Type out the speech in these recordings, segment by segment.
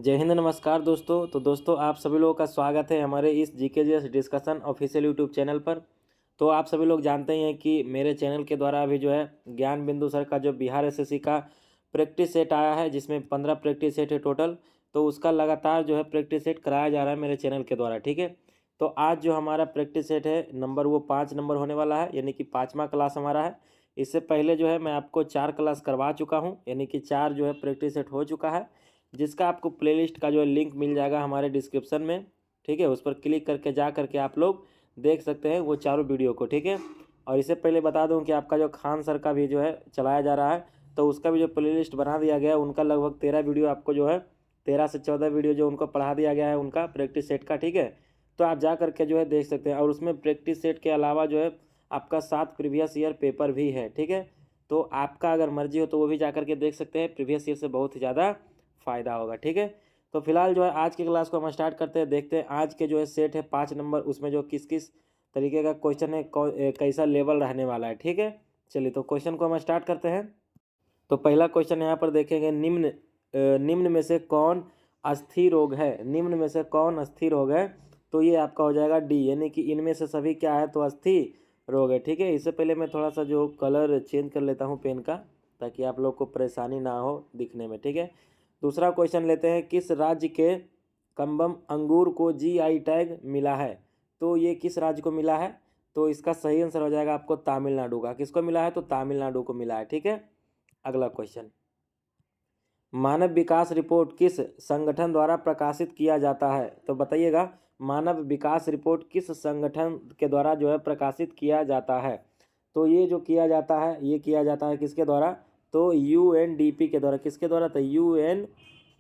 जय हिंद, नमस्कार दोस्तों। तो दोस्तों आप सभी लोगों का स्वागत है हमारे इस GKGS discussion official YouTube channel पर। तो आप सभी लोग जानते ही हैं कि मेरे चैनल के द्वारा अभी जो है ज्ञान बिंदु सर का जो बिहार एसएससी का प्रैक्टिस सेट आया है, जिसमें 15 प्रैक्टिस सेट है टोटल। तो उसका लगातार जो है प्रैक्टिस सेट कराया जा रहा है मेरे चैनल के द्वारा, ठीक है। तो आज जो हमारा प्रैक्टिस सेट है नंबर, वो 5 नंबर होने वाला है, यानी कि 5वां क्लास हमारा है। इससे पहले जो है मैं आपको 4 क्लास करवा चुका हूँ, यानी कि 4 जो है प्रैक्टिस सेट हो चुका है, जिसका आपको प्लेलिस्ट का जो है लिंक मिल जाएगा हमारे डिस्क्रिप्शन में, ठीक है। उस पर क्लिक करके जा करके आप लोग देख सकते हैं वो चारों वीडियो को, ठीक है। और इससे पहले बता दूं कि आपका जो खान सर का भी जो है चलाया जा रहा है, तो उसका भी जो प्लेलिस्ट बना दिया गया है, उनका लगभग 13 वीडियो आपको जो है 13 से 14 वीडियो जो उनको पढ़ा दिया गया है उनका प्रैक्टिस सेट का, ठीक है। तो आप जा करके जो है देख सकते हैं। और उसमें प्रैक्टिस सेट के अलावा जो है आपका 7 प्रीवियस ईयर पेपर भी है, ठीक है। तो आपका अगर मर्जी हो तो वो भी जा करके देख सकते हैं, प्रीवियस ईयर से बहुत ही ज़्यादा फ़ायदा होगा, ठीक है। तो फिलहाल जो है आज की क्लास को हम स्टार्ट करते हैं। देखते हैं आज के जो है सेट है 5 नंबर, उसमें जो किस किस तरीके का क्वेश्चन है, कैसा लेवल रहने वाला है, ठीक है। चलिए तो क्वेश्चन को हम स्टार्ट करते हैं। तो पहला क्वेश्चन यहाँ पर देखेंगे, निम्न में से कौन अस्थिर रोग है। निम्न में से कौन अस्थिर रोग है, तो ये आपका हो जाएगा डी, यानी कि इनमें से सभी क्या है, तो अस्थिर रोग है, ठीक है। इससे पहले मैं थोड़ा सा जो कलर चेंज कर लेता हूँ पेन का, ताकि आप लोग को परेशानी ना हो दिखने में, ठीक है। दूसरा क्वेश्चन लेते हैं, किस राज्य के कम्बम अंगूर को जीआई टैग मिला है। तो ये किस राज्य को मिला है, तो इसका सही आंसर हो जाएगा आपको तमिलनाडु का। किसको मिला है, तो तमिलनाडु को मिला है, ठीक है। अगला क्वेश्चन, मानव विकास रिपोर्ट किस संगठन द्वारा प्रकाशित किया जाता है। तो बताइएगा, मानव विकास रिपोर्ट किस संगठन के द्वारा जो है प्रकाशित किया जाता है। तो ये जो किया जाता है, ये किया जाता है किसके द्वारा, तो यूएनडीपी के द्वारा। किसके द्वारा, तो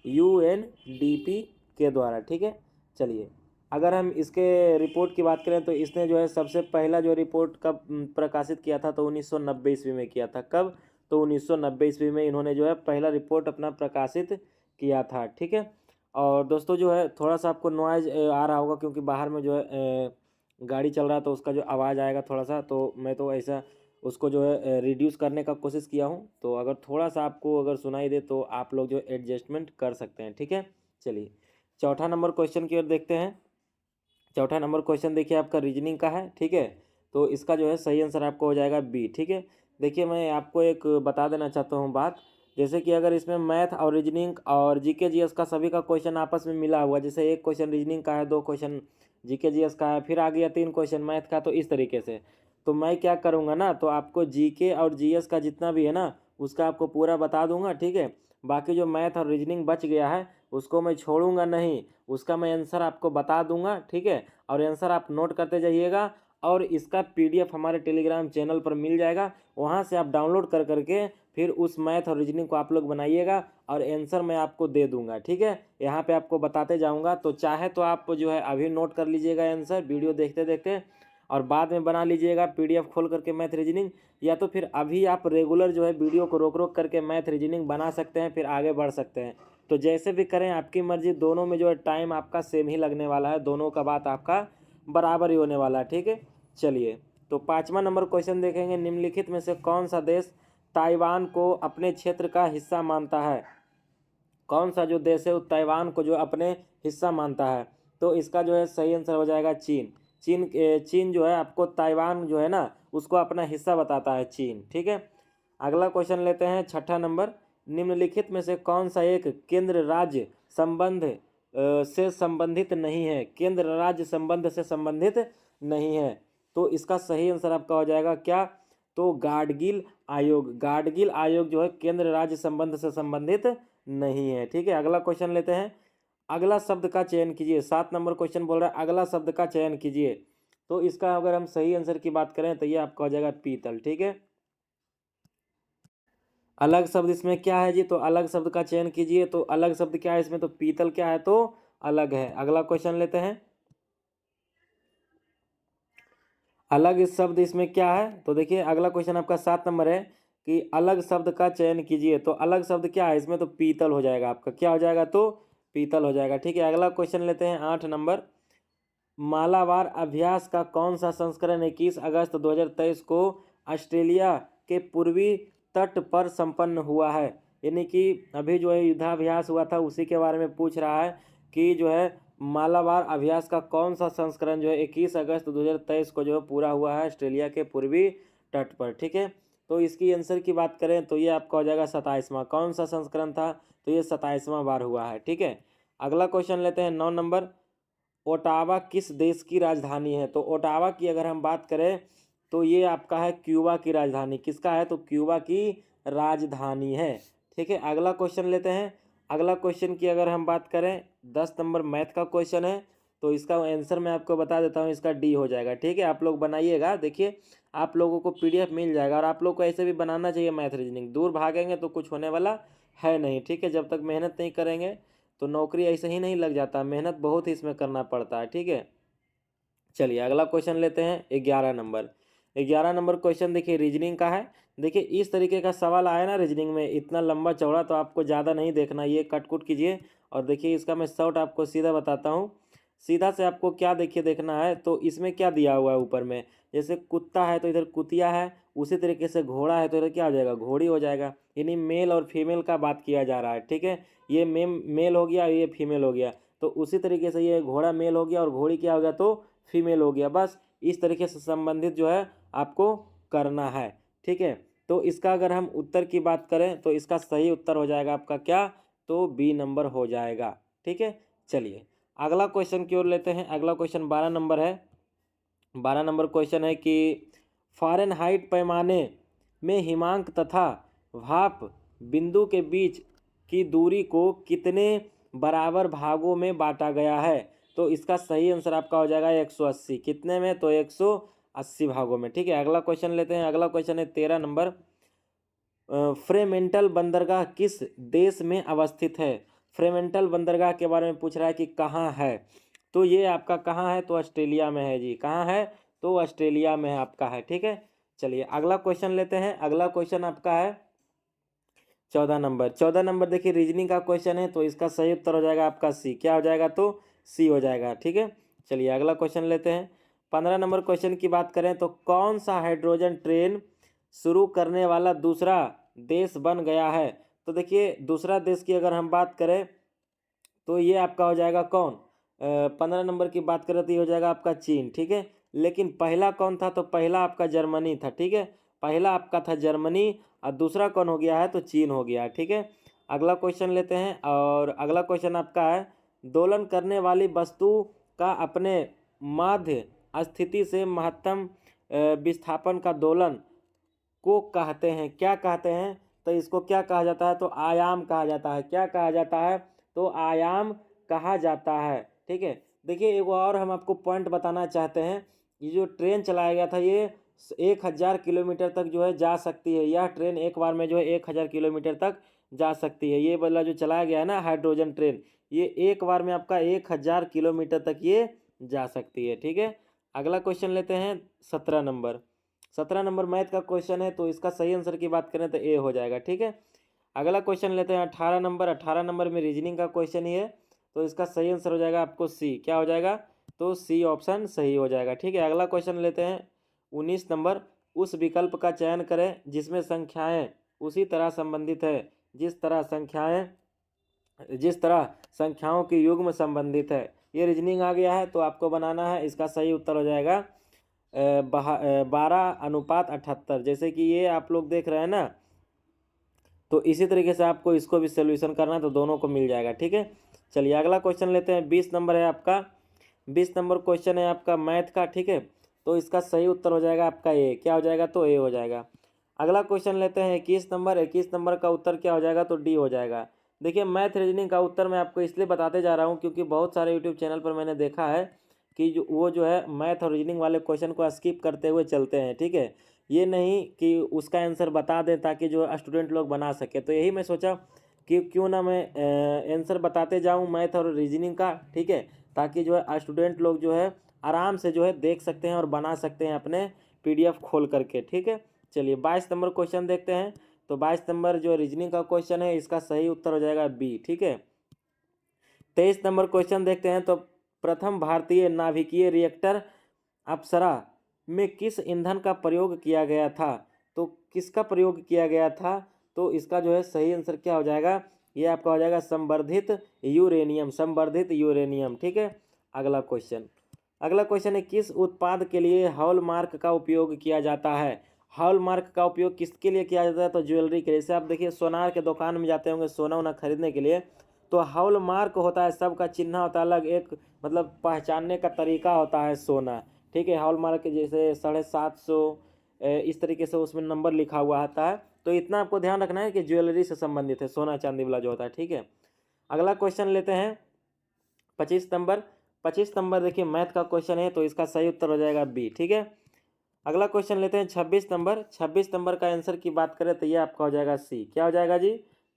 यूएनडीपी के द्वारा, ठीक है। चलिए, अगर हम इसके रिपोर्ट की बात करें तो इसने जो है सबसे पहला जो रिपोर्ट कब प्रकाशित किया था, तो 1990 ईस्वी में किया था। कब, तो 1990 ईस्वी में इन्होंने जो है पहला रिपोर्ट अपना प्रकाशित किया था, ठीक है। और दोस्तों जो है थोड़ा सा आपको नॉइज आ रहा होगा, क्योंकि बाहर में जो है गाड़ी चल रहा है, तो उसका जो आवाज़ आएगा थोड़ा सा, तो मैं तो ऐसा उसको जो है रिड्यूस करने का कोशिश किया हूँ। तो अगर थोड़ा सा आपको अगर सुनाई दे तो आप लोग जो एडजस्टमेंट कर सकते हैं, ठीक है। चलिए, चौथा नंबर क्वेश्चन की ओर देखते हैं। चौथा नंबर क्वेश्चन देखिए आपका रीजनिंग का है, ठीक है। तो इसका जो है सही आंसर आपको हो जाएगा बी, ठीक है। देखिए, मैं आपको एक बता देना चाहता हूँ बात, जैसे कि अगर इसमें मैथ और रीजनिंग और जीके जीएस का सभी का क्वेश्चन आपस में मिला हुआ, जैसे एक क्वेश्चन रीजनिंग का है, 2 क्वेश्चन जीके जीएस का है, फिर आ गया 3 क्वेश्चन मैथ का, तो इस तरीके से तो मैं क्या करूँगा ना, तो आपको जीके और जीएस का जितना भी है ना, उसका आपको पूरा बता दूंगा, ठीक है। बाकी जो मैथ और रीजनिंग बच गया है उसको मैं छोड़ूंगा नहीं, उसका मैं आंसर आपको बता दूंगा, ठीक है। और आंसर आप नोट करते जाइएगा, और इसका पीडीएफ हमारे टेलीग्राम चैनल पर मिल जाएगा, वहाँ से आप डाउनलोड कर करके फिर उस मैथ और रीजनिंग को आप लोग बनाइएगा, और आंसर मैं आपको दे दूंगा, ठीक है। यहाँ पे आपको बताते जाऊँगा, तो चाहे तो आप जो है अभी नोट कर लीजिएगा आंसर वीडियो देखते देखते, और बाद में बना लीजिएगा पीडीएफ खोल करके मैथ रीजनिंग, या तो फिर अभी आप रेगुलर जो है वीडियो को रोक रोक करके मैथ रीजनिंग बना सकते हैं, फिर आगे बढ़ सकते हैं। तो जैसे भी करें, आपकी मर्जी, दोनों में जो है टाइम आपका सेम ही लगने वाला है, दोनों का बात आपका बराबर ही होने वाला है, ठीक है। चलिए, तो 5वां नंबर क्वेश्चन देखेंगे, निम्नलिखित में से कौन सा देश ताइवान को अपने क्षेत्र का हिस्सा मानता है। कौन सा जो देश है वो ताइवान को जो अपने हिस्सा मानता है, तो इसका जो है सही आंसर हो जाएगा चीन। चीन जो है आपको ताइवान जो है ना उसको अपना हिस्सा बताता है, चीन, ठीक है। अगला क्वेश्चन लेते हैं, 6ठा नंबर, निम्नलिखित में से कौन सा एक केंद्र राज्य संबंध से संबंधित नहीं है। केंद्र राज्य संबंध से संबंधित नहीं है, तो इसका सही आंसर आपका हो जाएगा क्या, तो गाडगिल आयोग। गाडगिल आयोग जो है केंद्र राज्य संबंध से संबंधित नहीं है, ठीक है। अगला क्वेश्चन लेते हैं, अगला शब्द का चयन कीजिए। 7 नंबर क्वेश्चन बोल रहा है अगला शब्द का चयन कीजिए। तो इसका अगर हम सही आंसर की बात करें तो ये आपका हो जाएगा पीतल, ठीक है। अलग शब्द इसमें क्या है जी, तो अलग शब्द का चयन कीजिए। तो अलग शब्द क्या है इसमें, तो पीतल क्या है, तो अलग है। अगला क्वेश्चन लेते हैं, अलग इस शब्द इसमें क्या है, तो देखिए अगला क्वेश्चन आपका 7 नंबर है कि अलग शब्द का चयन कीजिए। तो अलग शब्द क्या है इसमें, तो पीतल हो जाएगा आपका, क्या हो जाएगा, तो पीतल हो जाएगा, ठीक है। अगला क्वेश्चन लेते हैं 8 नंबर, मालाबार अभ्यास का कौन सा संस्करण 21 अगस्त 2023 को ऑस्ट्रेलिया के पूर्वी तट पर संपन्न हुआ है। यानी कि अभी जो है युद्धाभ्यास हुआ था उसी के बारे में पूछ रहा है कि जो है मालाबार अभ्यास का कौन सा संस्करण जो है 21 अगस्त 2023 को जो है पूरा हुआ है ऑस्ट्रेलिया के पूर्वी तट पर। ठीक है, तो इसकी आंसर की बात करें तो ये आपका हो जाएगा 27वां। कौन सा संस्करण था? तो ये 27वां बार हुआ है। ठीक है, अगला क्वेश्चन लेते हैं 9 नंबर। ओटावा किस देश की राजधानी है? तो ओटावा की अगर हम बात करें तो ये आपका है क्यूबा की राजधानी। किसका है? तो क्यूबा की राजधानी है। ठीक है, अगला क्वेश्चन लेते हैं। अगला क्वेश्चन की अगर हम बात करें 10 नंबर मैथ का क्वेश्चन है, तो इसका आंसर मैं आपको बता देता हूँ, इसका डी हो जाएगा। ठीक है, आप लोग बनाइएगा, देखिए आप लोगों को पीडीएफ मिल जाएगा और आप लोग को ऐसे भी बनाना चाहिए मैथ रीजनिंग। दूर भागेंगे तो कुछ होने वाला है नहीं। ठीक है, जब तक मेहनत नहीं करेंगे तो नौकरी ऐसे ही नहीं लग जाता, मेहनत बहुत ही इसमें करना पड़ता है। ठीक है, चलिए अगला क्वेश्चन लेते हैं 11 नंबर। 11 नंबर क्वेश्चन देखिए रीजनिंग का है। देखिए इस तरीके का सवाल आया ना रीजनिंग में इतना लंबा चौड़ा, तो आपको ज़्यादा नहीं देखना, ये कट कुट कीजिए। और देखिए इसका मैं शॉर्ट आपको सीधा बताता हूँ। सीधा से आपको क्या देखिए देखना है, तो इसमें क्या दिया हुआ है ऊपर में, जैसे कुत्ता है तो इधर कुतिया है, उसी तरीके से घोड़ा है तो इधर क्या हो जाएगा? घोड़ी हो जाएगा। यानी मेल और फीमेल का बात किया जा रहा है। ठीक है, ये मेल हो गया, ये फीमेल हो गया, तो उसी तरीके से ये घोड़ा मेल हो गया और घोड़ी क्या हो गया? तो फीमेल हो गया। बस इस तरीके से संबंधित जो है आपको करना है। ठीक है, तो इसका अगर हम उत्तर की बात करें तो इसका सही उत्तर हो जाएगा आपका क्या? तो बी नंबर हो जाएगा। ठीक है, चलिए अगला क्वेश्चन की ओर लेते हैं। अगला क्वेश्चन 12 नंबर है। 12 नंबर क्वेश्चन है कि फ़ारेनहाइट पैमाने में हिमांक तथा भाप बिंदु के बीच की दूरी को कितने बराबर भागों में बांटा गया है? तो इसका सही आंसर आपका हो जाएगा 180। कितने में? तो 180 भागों में। ठीक है, अगला क्वेश्चन लेते हैं। अगला क्वेश्चन है 13 नंबर। फ्रेमेंटल बंदरगाह किस देश में अवस्थित है? फ्रेमेंटल बंदरगाह के बारे में पूछ रहा है कि कहाँ है, तो ये आपका कहाँ है? तो ऑस्ट्रेलिया में है जी। कहाँ है? तो ऑस्ट्रेलिया में आपका है। ठीक है, चलिए अगला क्वेश्चन लेते हैं। अगला क्वेश्चन आपका है 14 नंबर। 14 नंबर देखिए रीजनिंग का क्वेश्चन है, तो इसका सही उत्तर हो जाएगा आपका सी। क्या हो जाएगा? तो सी हो जाएगा। ठीक है, चलिए अगला क्वेश्चन लेते हैं। 15 नंबर क्वेश्चन की बात करें तो कौन सा हाइड्रोजन ट्रेन शुरू करने वाला दूसरा देश बन गया है? तो देखिए दूसरा देश की अगर हम बात करें तो ये आपका हो जाएगा कौन? 15 नंबर की बात करें तो ये हो जाएगा आपका चीन। ठीक है, लेकिन पहला कौन था? तो पहला आपका जर्मनी था। ठीक है, पहला आपका था जर्मनी और दूसरा कौन हो गया है? तो चीन हो गया। ठीक है, अगला क्वेश्चन लेते हैं और अगला क्वेश्चन आपका है दोलन करने वाली वस्तु का अपने माध्य स्थिति से महत्तम विस्थापन का दोलन को कहते हैं, क्या कहते हैं? तो इसको क्या कहा जाता है? तो आयाम कहा जाता है। क्या कहा जाता है? तो आयाम कहा जाता है। ठीक है, देखिए एक और हम आपको पॉइंट बताना चाहते हैं। ये जो ट्रेन चलाया गया था ये 1000 किलोमीटर तक जो है जा सकती है। यह ट्रेन एक बार में जो है 1000 किलोमीटर तक जा सकती है। ये वाला जो चलाया गया है ना हाइड्रोजन ट्रेन, ये एक बार में आपका 1000 किलोमीटर तक ये जा सकती है। ठीक है, अगला क्वेश्चन लेते हैं 17 नंबर। 17 नंबर मैथ का क्वेश्चन है, तो इसका सही आंसर की बात करें तो ए हो जाएगा। ठीक है, अगला क्वेश्चन लेते हैं 18 नंबर। 18 नंबर में रीजनिंग का क्वेश्चन ही है, तो इसका सही आंसर हो जाएगा आपको सी। क्या हो जाएगा? तो सी ऑप्शन सही हो जाएगा। ठीक है, अगला क्वेश्चन लेते हैं 19 नंबर। उस विकल्प का चयन करें जिसमें संख्याएं उसी तरह संबंधित है जिस तरह संख्याओं की युग्म संबंधित है। ये रीजनिंग आ गया है, तो आपको बनाना है। इसका सही उत्तर हो जाएगा 12:78। जैसे कि ये आप लोग देख रहे हैं ना, तो इसी तरीके से आपको इसको भी सोल्यूशन करना है, तो दोनों को मिल जाएगा। ठीक है, चलिए अगला क्वेश्चन लेते हैं। 20 नंबर है आपका। 20 नंबर क्वेश्चन है आपका मैथ का। ठीक है, तो इसका सही उत्तर हो जाएगा आपका ए। क्या हो जाएगा? तो ए हो जाएगा। अगला क्वेश्चन लेते हैं 21 नंबर। 21 नंबर का उत्तर क्या हो जाएगा? तो डी हो जाएगा। देखिए मैथ रीजनिंग का उत्तर मैं आपको इसलिए बताते जा रहा हूँ क्योंकि बहुत सारे यूट्यूब चैनल पर मैंने देखा है कि जो है मैथ और रीजनिंग वाले क्वेश्चन को स्किप करते हुए चलते हैं। ठीक है, ये नहीं कि उसका आंसर बता दें ताकि जो स्टूडेंट लोग बना सके। तो यही मैं सोचा कि क्यों ना मैं आंसर बताते जाऊं मैथ और रीजनिंग का। ठीक है, ताकि जो है स्टूडेंट लोग जो है आराम से जो है देख सकते हैं और बना सकते हैं अपने पीडीएफ खोल करके। ठीक है, चलिए 22 नंबर क्वेश्चन देखते हैं। तो 22 नंबर जो रीजनिंग का क्वेश्चन है इसका सही उत्तर हो जाएगा बी। ठीक है, 23 नंबर क्वेश्चन देखते हैं। तो प्रथम भारतीय नाभिकीय रिएक्टर अप्सरा में किस ईंधन का प्रयोग किया गया था? तो किसका प्रयोग किया गया था? तो इसका जो है सही आंसर क्या हो जाएगा, ये आपका हो जाएगा संवर्धित यूरेनियम, संवर्धित यूरेनियम। ठीक है, अगला क्वेश्चन है किस उत्पाद के लिए हॉलमार्क का उपयोग किया जाता है। हॉलमार्क का उपयोग किसके लिए किया जाता है, तो ज्वेलरी के लिए। जैसे आप देखिए सोनार के दुकान में जाते होंगे सोना वोना खरीदने के लिए, तो हॉलमार्क होता है, सबका चिन्ह होता है अलग, एक मतलब पहचानने का तरीका होता है सोना। ठीक है, हॉलमार्क जैसे 750 इस तरीके से उसमें नंबर लिखा हुआ आता है। तो इतना आपको ध्यान रखना है कि ज्वेलरी से संबंधित है, सोना चांदी वाला जो होता है। ठीक है, अगला क्वेश्चन लेते हैं 25 नंबर देखिए मैथ का क्वेश्चन है, तो इसका सही उत्तर हो जाएगा बी। ठीक है, अगला क्वेश्चन लेते हैं 26 नंबर का आंसर की बात करें तो ये आपका हो जाएगा सी। क्या हो जाएगा जी,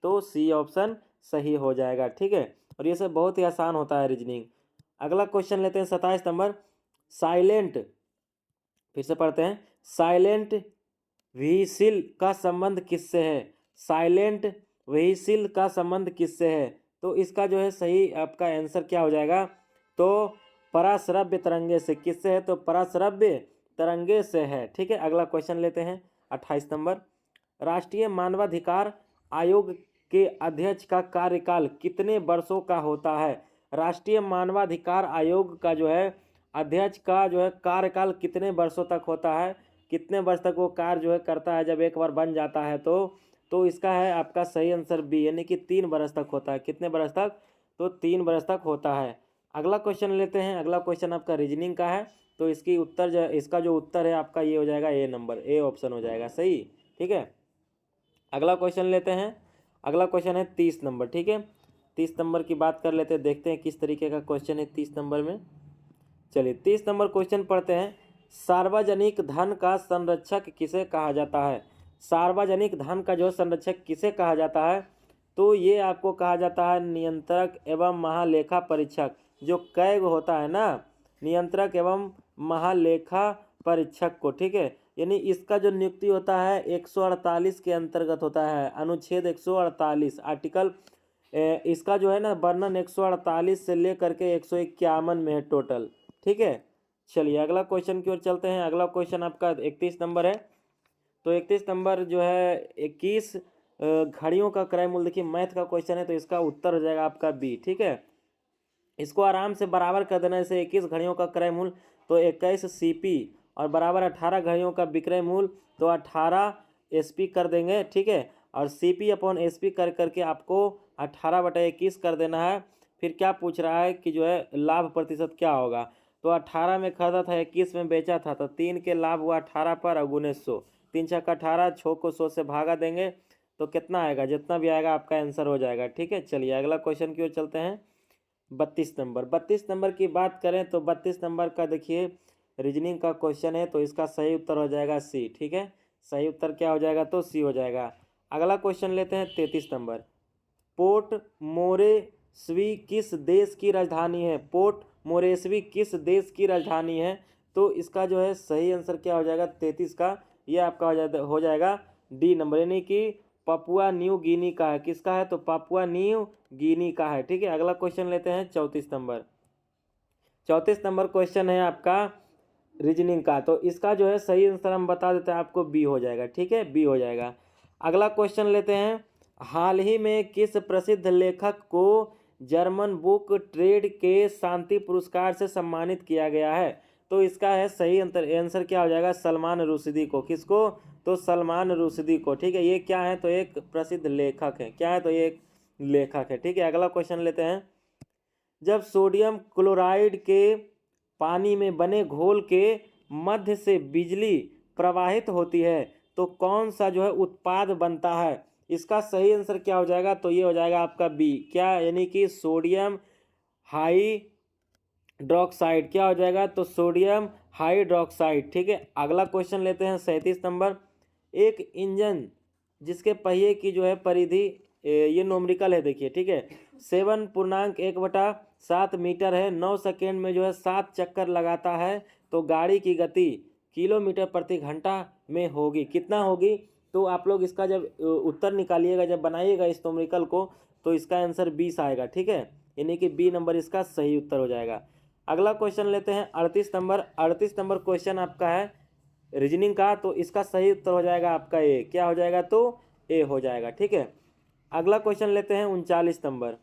तो सी ऑप्शन सही हो जाएगा। ठीक है, और ये सब बहुत ही आसान होता है रीजनिंग। अगला क्वेश्चन लेते हैं 27 नंबर, साइलेंट, फिर से पढ़ते हैं, साइलेंट व्हीसिल का संबंध किससे है। साइलेंट व्हीसिल का संबंध किससे है, तो इसका जो है सही आपका आंसर क्या हो जाएगा, तो पराश्रव्य तरंगे से। किससे है, तो पराश्रव्य तरंगे से है। ठीक है, अगला क्वेश्चन लेते हैं 28 नंबर, राष्ट्रीय मानवाधिकार आयोग के अध्यक्ष का कार्यकाल कितने वर्षों का होता है। राष्ट्रीय मानवाधिकार आयोग का जो है अध्यक्ष का जो है कार्यकाल कितने वर्षों तक होता है, कितने वर्ष तक वो कार्य जो है करता है जब एक बार बन जाता है, तो इसका है आपका सही आंसर बी, यानी कि 3 वर्ष तक होता है। कितने वर्ष तक, तो 3 वर्ष तक होता है। अगला क्वेश्चन लेते हैं, अगला क्वेश्चन आपका रीजनिंग का है, तो इसका जो उत्तर है आपका ये हो जाएगा ए नंबर, ए ऑप्शन हो जाएगा सही। ठीक है, अगला क्वेश्चन लेते हैं, अगला क्वेश्चन है 30 नंबर। ठीक है, 30 नंबर की बात कर लेते हैं, देखते हैं किस तरीके का क्वेश्चन है 30 नंबर में। चलिए 30 नंबर क्वेश्चन पढ़ते हैं, सार्वजनिक धन का संरक्षक किसे कहा जाता है। सार्वजनिक धन का जो संरक्षक किसे कहा जाता है, तो ये आपको कहा जाता है नियंत्रक एवं महालेखा परीक्षक। जो कैग होता है ना, नियंत्रक एवं महालेखा परीक्षक को। ठीक है, यानी इसका जो नियुक्ति होता है 148 के अंतर्गत होता है, अनुच्छेद 148 आर्टिकल इसका जो है ना वर्णन 148 से लेकर के 151 में है टोटल। ठीक है, चलिए अगला क्वेश्चन की ओर चलते हैं। अगला क्वेश्चन आपका 31 नंबर है, तो 31 नंबर जो है 21 घड़ियों का क्रय मूल्य, देखिए मैथ का क्वेश्चन है, तो इसका उत्तर हो जाएगा आपका बी। ठीक है, इसको आराम से बराबर कर देना, जैसे 21 घड़ियों का क्रय मूल्य तो 21 सीपी और बराबर 18 घड़ियों का विक्रय मूल्य तो 18 एसपी कर देंगे। ठीक है, और सीपी अपॉन एसपी कर करके आपको 18/21 कर देना है। फिर क्या पूछ रहा है कि जो है लाभ प्रतिशत क्या होगा, तो 18 में खरीदा था 21 में बेचा था, तो 3 के लाभ हुआ 18 पर और गुने 100, 3 छक्का 18, 6 को 100 से भागा देंगे तो कितना आएगा, जितना भी आएगा आपका आंसर हो जाएगा। ठीक है, चलिए अगला क्वेश्चन की ओर चलते हैं 32 नंबर की बात करें तो 32 नंबर का देखिए रीजनिंग का क्वेश्चन है, तो इसका सही उत्तर हो जाएगा सी। ठीक है, सही उत्तर क्या हो जाएगा, तो सी हो जाएगा। अगला क्वेश्चन लेते हैं 33 नंबर, पोर्ट मोरेस्बी किस देश की राजधानी है। पोर्ट मोरेस्बी किस देश की राजधानी है, तो इसका जो है सही आंसर क्या हो जाएगा 33 का, ये आपका हो जाएगा डी नंबर, यानी कि पपुआ न्यू गिनी का है। किसका है, तो पपुआ न्यू गिनी का है। ठीक है, अगला क्वेश्चन लेते हैं 34 नंबर। 34 नंबर क्वेश्चन है आपका रीजनिंग का, तो इसका जो है सही आंसर हम बता देते हैं आपको, बी हो जाएगा। ठीक है, बी हो जाएगा। अगला क्वेश्चन लेते हैं, हाल ही में किस प्रसिद्ध लेखक को जर्मन बुक ट्रेड के शांति पुरस्कार से सम्मानित किया गया है, तो इसका है सही आंसर क्या हो जाएगा, सलमान रुश्दी को। किसको, तो सलमान रुश्दी को। ठीक है, ये क्या है, तो एक प्रसिद्ध लेखक है। क्या है, तो ये एक लेखक है। ठीक है, अगला क्वेश्चन लेते हैं, जब सोडियम क्लोराइड के पानी में बने घोल के मध्य से बिजली प्रवाहित होती है तो कौन सा जो है उत्पाद बनता है। इसका सही आंसर क्या हो जाएगा, तो ये हो जाएगा आपका बी। क्या, यानी कि सोडियम हाइड्रोक्साइड। क्या हो जाएगा, तो सोडियम हाइड्रोक्साइड। ठीक है, अगला क्वेश्चन लेते हैं 37 नंबर, एक इंजन जिसके पहिए की जो है परिधि ये नोमरिकल है देखिए। ठीक है, 7.1/7 मीटर है, 9 सेकेंड में जो है 7 चक्कर लगाता है, तो गाड़ी की गति किलोमीटर प्रति घंटा में होगी, कितना होगी, तो आप लोग इसका जब उत्तर निकालिएगा, जब बनाइएगा इस नोमरिकल को, तो इसका आंसर 20 आएगा। ठीक है, यानी कि बी नंबर इसका सही उत्तर हो जाएगा। अगला क्वेश्चन लेते हैं 38 नंबर। 38 नंबर क्वेश्चन आपका है रीजनिंग का, तो इसका सही उत्तर हो जाएगा आपका ए। क्या हो जाएगा, तो ए हो जाएगा। ठीक है, अगला क्वेश्चन लेते हैं 39 नंबर।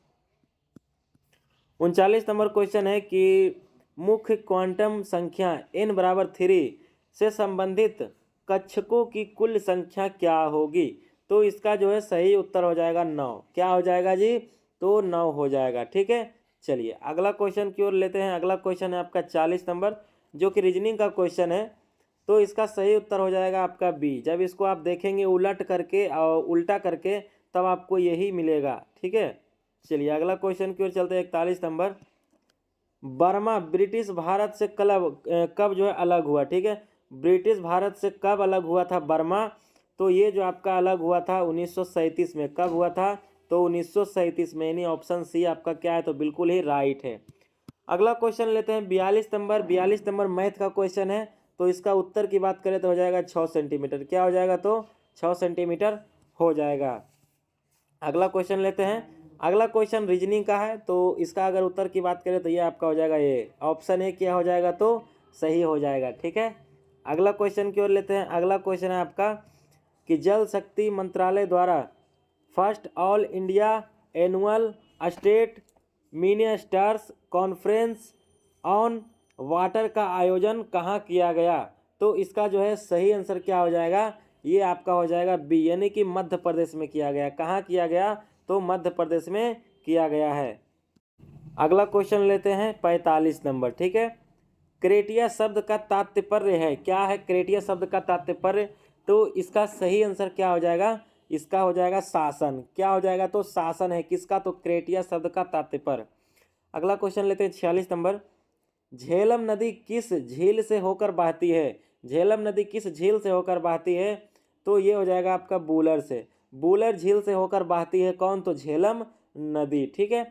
39 नंबर क्वेश्चन है कि मुख्य क्वांटम संख्या n बराबर 3 से संबंधित कक्षकों की कुल संख्या क्या होगी। तो इसका जो है सही उत्तर हो जाएगा 9। क्या हो जाएगा जी, तो 9 हो जाएगा। ठीक है, चलिए अगला क्वेश्चन की ओर लेते हैं। अगला क्वेश्चन है आपका 40 नंबर, जो कि रीजनिंग का क्वेश्चन है। तो इसका सही उत्तर हो जाएगा आपका बी। जब इसको आप देखेंगे उलट करके और उल्टा करके तब आपको यही मिलेगा। ठीक है, चलिए अगला क्वेश्चन की ओर चलते हैं। 41 नंबर, बर्मा ब्रिटिश भारत से कब जो है अलग हुआ। ठीक है, ब्रिटिश भारत से कब अलग हुआ था बर्मा। तो ये जो आपका अलग हुआ था 1937 में। कब हुआ था, तो 1937 में, यानी ऑप्शन सी आपका क्या है, तो बिल्कुल ही राइट है। अगला क्वेश्चन लेते हैं 42 नंबर। 42 नंबर मैथ का क्वेश्चन है। तो इसका उत्तर की बात करें तो हो जाएगा 6 सेंटीमीटर। क्या हो जाएगा, तो 6 सेंटीमीटर हो जाएगा। अगला क्वेश्चन लेते हैं। अगला क्वेश्चन रीजनिंग का है। तो इसका अगर उत्तर की बात करें तो ये आपका हो जाएगा ए, ऑप्शन ए क्या हो जाएगा, तो सही हो जाएगा। ठीक है, अगला क्वेश्चन की ओर लेते हैं। अगला क्वेश्चन है आपका कि जल शक्ति मंत्रालय द्वारा first all India annual state ministers conference on water का आयोजन कहाँ किया गया। तो इसका जो है सही आंसर क्या हो जाएगा, ये आपका हो जाएगा बी, यानी कि मध्य प्रदेश में किया गया। कहाँ किया गया, तो मध्य प्रदेश में किया गया है। अगला क्वेश्चन लेते हैं 45 नंबर। ठीक है, क्रेटिया शब्द का तात्पर्य है, क्या है क्रेटिया शब्द का तात्पर्य। तो इसका सही आंसर क्या हो जाएगा, इसका हो जाएगा शासन। क्या हो जाएगा, तो शासन है किसका, तो क्रेटिया शब्द का तात्पर्य। अगला क्वेश्चन लेते हैं 46 नंबर, झेलम नदी किस झील से होकर बहती है। झेलम नदी किस झील से होकर बहती है। तो ये हो जाएगा आपका बूलर से। बूलर झील से होकर बहती है कौन, तो झेलम नदी। ठीक है,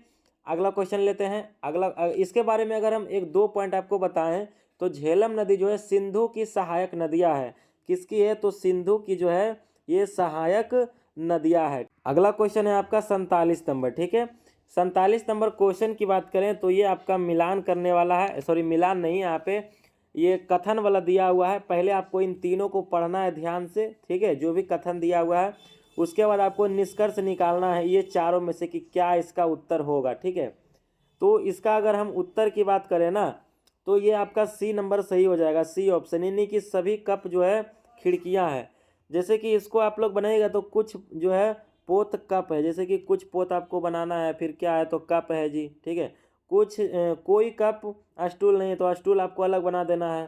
अगला क्वेश्चन लेते हैं। अगला इसके बारे में अगर हम एक दो पॉइंट आपको बताएं तो झेलम नदी जो है सिंधु की सहायक नदियां है। किसकी है, तो सिंधु की जो है ये सहायक नदियां है। अगला क्वेश्चन है आपका 47 नंबर। ठीक है, 47 नंबर क्वेश्चन की बात करें तो ये आपका मिलान करने वाला है, सॉरी मिलान नहीं, यहाँ पे ये कथन वाला दिया हुआ है। पहले आपको इन तीनों को पढ़ना है ध्यान से। ठीक है, जो भी कथन दिया हुआ है उसके बाद आपको निष्कर्ष निकालना है ये चारों में से कि क्या इसका उत्तर होगा। ठीक है, तो इसका अगर हम उत्तर की बात करें ना तो ये आपका सी नंबर सही हो जाएगा, सी ऑप्शन, यानी कि सभी कप जो है खिड़कियां हैं। जैसे कि इसको आप लोग बनाइएगा तो कुछ जो है पोत कप है, जैसे कि कुछ पोत आपको बनाना है, फिर क्या है, तो कप है जी। ठीक है, कुछ कोई कप स्टूल नहीं तो स्टूल आपको अलग बना देना है।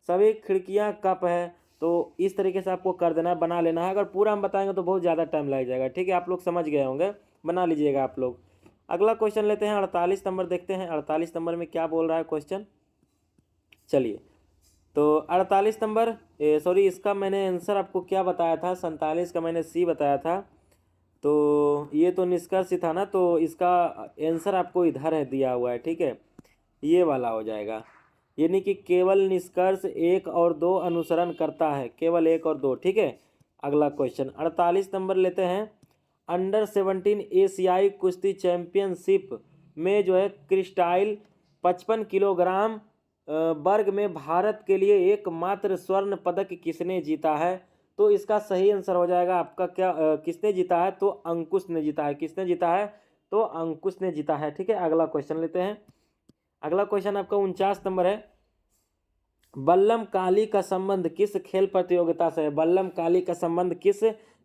सभी खिड़कियां कप है, तो इस तरीके से आपको कर देना है, बना लेना है। अगर पूरा हम बताएंगे तो बहुत ज़्यादा टाइम लग जाएगा। ठीक है, आप लोग समझ गए होंगे, बना लीजिएगा आप लोग। अगला क्वेश्चन लेते हैं 48 नंबर, देखते हैं 48 नंबर में क्या बोल रहा है क्वेश्चन। चलिए, तो 48 नंबर, सॉरी इसका मैंने आंसर आपको क्या बताया था, 47 का मैंने सी बताया था। तो ये तो निष्कर्ष ही था ना, तो इसका आंसर आपको इधर है दिया हुआ है। ठीक है, ये वाला हो जाएगा, यानी कि केवल निष्कर्ष 1 और 2 अनुसरण करता है, केवल 1 और 2। ठीक है, अगला क्वेश्चन 48 नंबर लेते हैं। अंडर 17 एशियाई कुश्ती चैंपियनशिप में जो है क्रिस्टाइल 55 किलोग्राम वर्ग में भारत के लिए एकमात्र स्वर्ण पदक किसने जीता है। तो इसका सही आंसर हो जाएगा आपका क्या, किसने जीता है, तो अंकुश ने जीता है। किसने जीता है, तो अंकुश ने जीता है। ठीक है, अगला क्वेश्चन लेते हैं। अगला क्वेश्चन आपका 49 नंबर है, बल्लम काली का संबंध किस खेल प्रतियोगिता से है। बल्लम काली का संबंध किस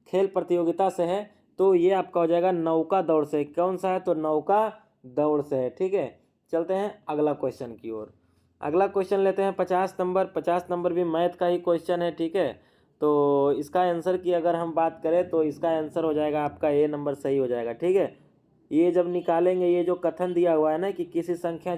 खेल प्रतियोगिता से है। तो ये आपका हो जाएगा नौका दौड़ से। कौन सा है, तो नौका दौड़ से है। ठीक है, चलते हैं अगला क्वेश्चन की ओर। अगला क्वेश्चन लेते हैं 50 नंबर। 50 नंबर भी मैथ का ही क्वेश्चन है। ठीक है, तो इसका आंसर की अगर हम बात करें तो इसका आंसर हो जाएगा आपका ए नंबर सही हो जाएगा। ठीक है, ये जब निकालेंगे, ये जो कथन दिया हुआ है ना कि किसी संख्या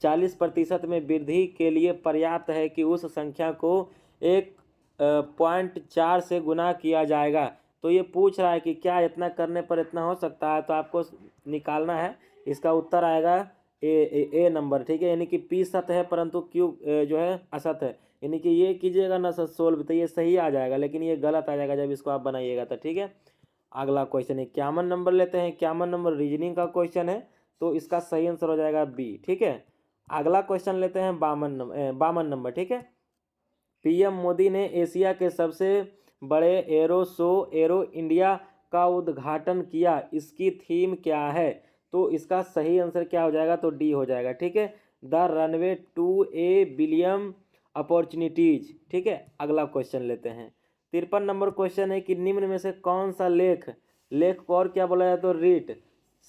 40% में वृद्धि के लिए पर्याप्त है कि उस संख्या को 1.4 से गुना किया जाएगा। तो ये पूछ रहा है कि क्या इतना करने पर इतना हो सकता है। तो आपको निकालना है, इसका उत्तर आएगा ए नंबर। ठीक है, यानी कि पी सत है परंतु क्यू जो है असत है, यानी कि ये कीजिएगा ना सर सोल्व, तो ये सही आ जाएगा, लेकिन ये गलत आ जाएगा जब इसको आप बनाइएगा तो। ठीक है, अगला क्वेश्चन 51 नंबर लेते हैं। 51 नंबर रीजनिंग का क्वेश्चन है, तो इसका सही आंसर हो जाएगा बी। ठीक है, अगला क्वेश्चन लेते हैं 52 नंबर। ठीक है, पीएम मोदी ने एशिया के सबसे बड़े एरो शो एरो इंडिया का उद्घाटन किया, इसकी थीम क्या है? तो इसका सही आंसर क्या हो जाएगा? तो डी हो जाएगा। ठीक है, the runway to a billion opportunities. ठीक है, अगला क्वेश्चन लेते हैं। 53 नंबर क्वेश्चन है कि निम्न में से कौन सा लेख को और क्या बोला जाए? तो रीट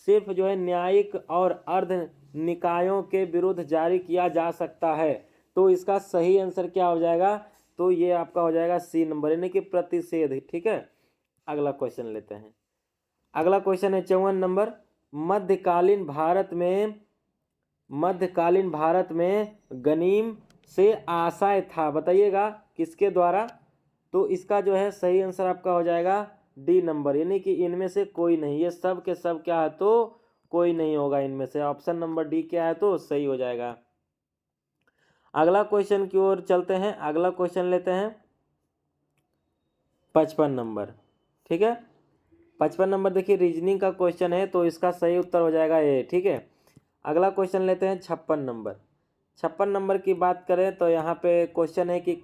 सिर्फ जो है न्यायिक और अर्ध निकायों के विरुद्ध जारी किया जा सकता है। तो इसका सही आंसर क्या हो जाएगा? तो ये आपका हो जाएगा सी नंबर, यानी कि प्रतिषेध। ठीक है, अगला क्वेश्चन लेते हैं। अगला क्वेश्चन है 54 नंबर। मध्यकालीन भारत में गनीम से आशय था, बताइएगा किसके द्वारा? तो इसका जो है सही आंसर आपका हो जाएगा डी नंबर, यानी कि इनमें से कोई नहीं। ये सब के सब क्या है? तो कोई नहीं होगा इनमें से। ऑप्शन नंबर डी क्या है? तो सही हो जाएगा। अगला क्वेश्चन की ओर चलते हैं। अगला क्वेश्चन लेते हैं 55 नंबर। ठीक है, 55 नंबर देखिए रीजनिंग का क्वेश्चन है, तो इसका सही उत्तर हो जाएगा ए। ठीक है, अगला क्वेश्चन लेते हैं 56 नंबर। 56 नंबर की बात करें तो यहाँ पे क्वेश्चन है कि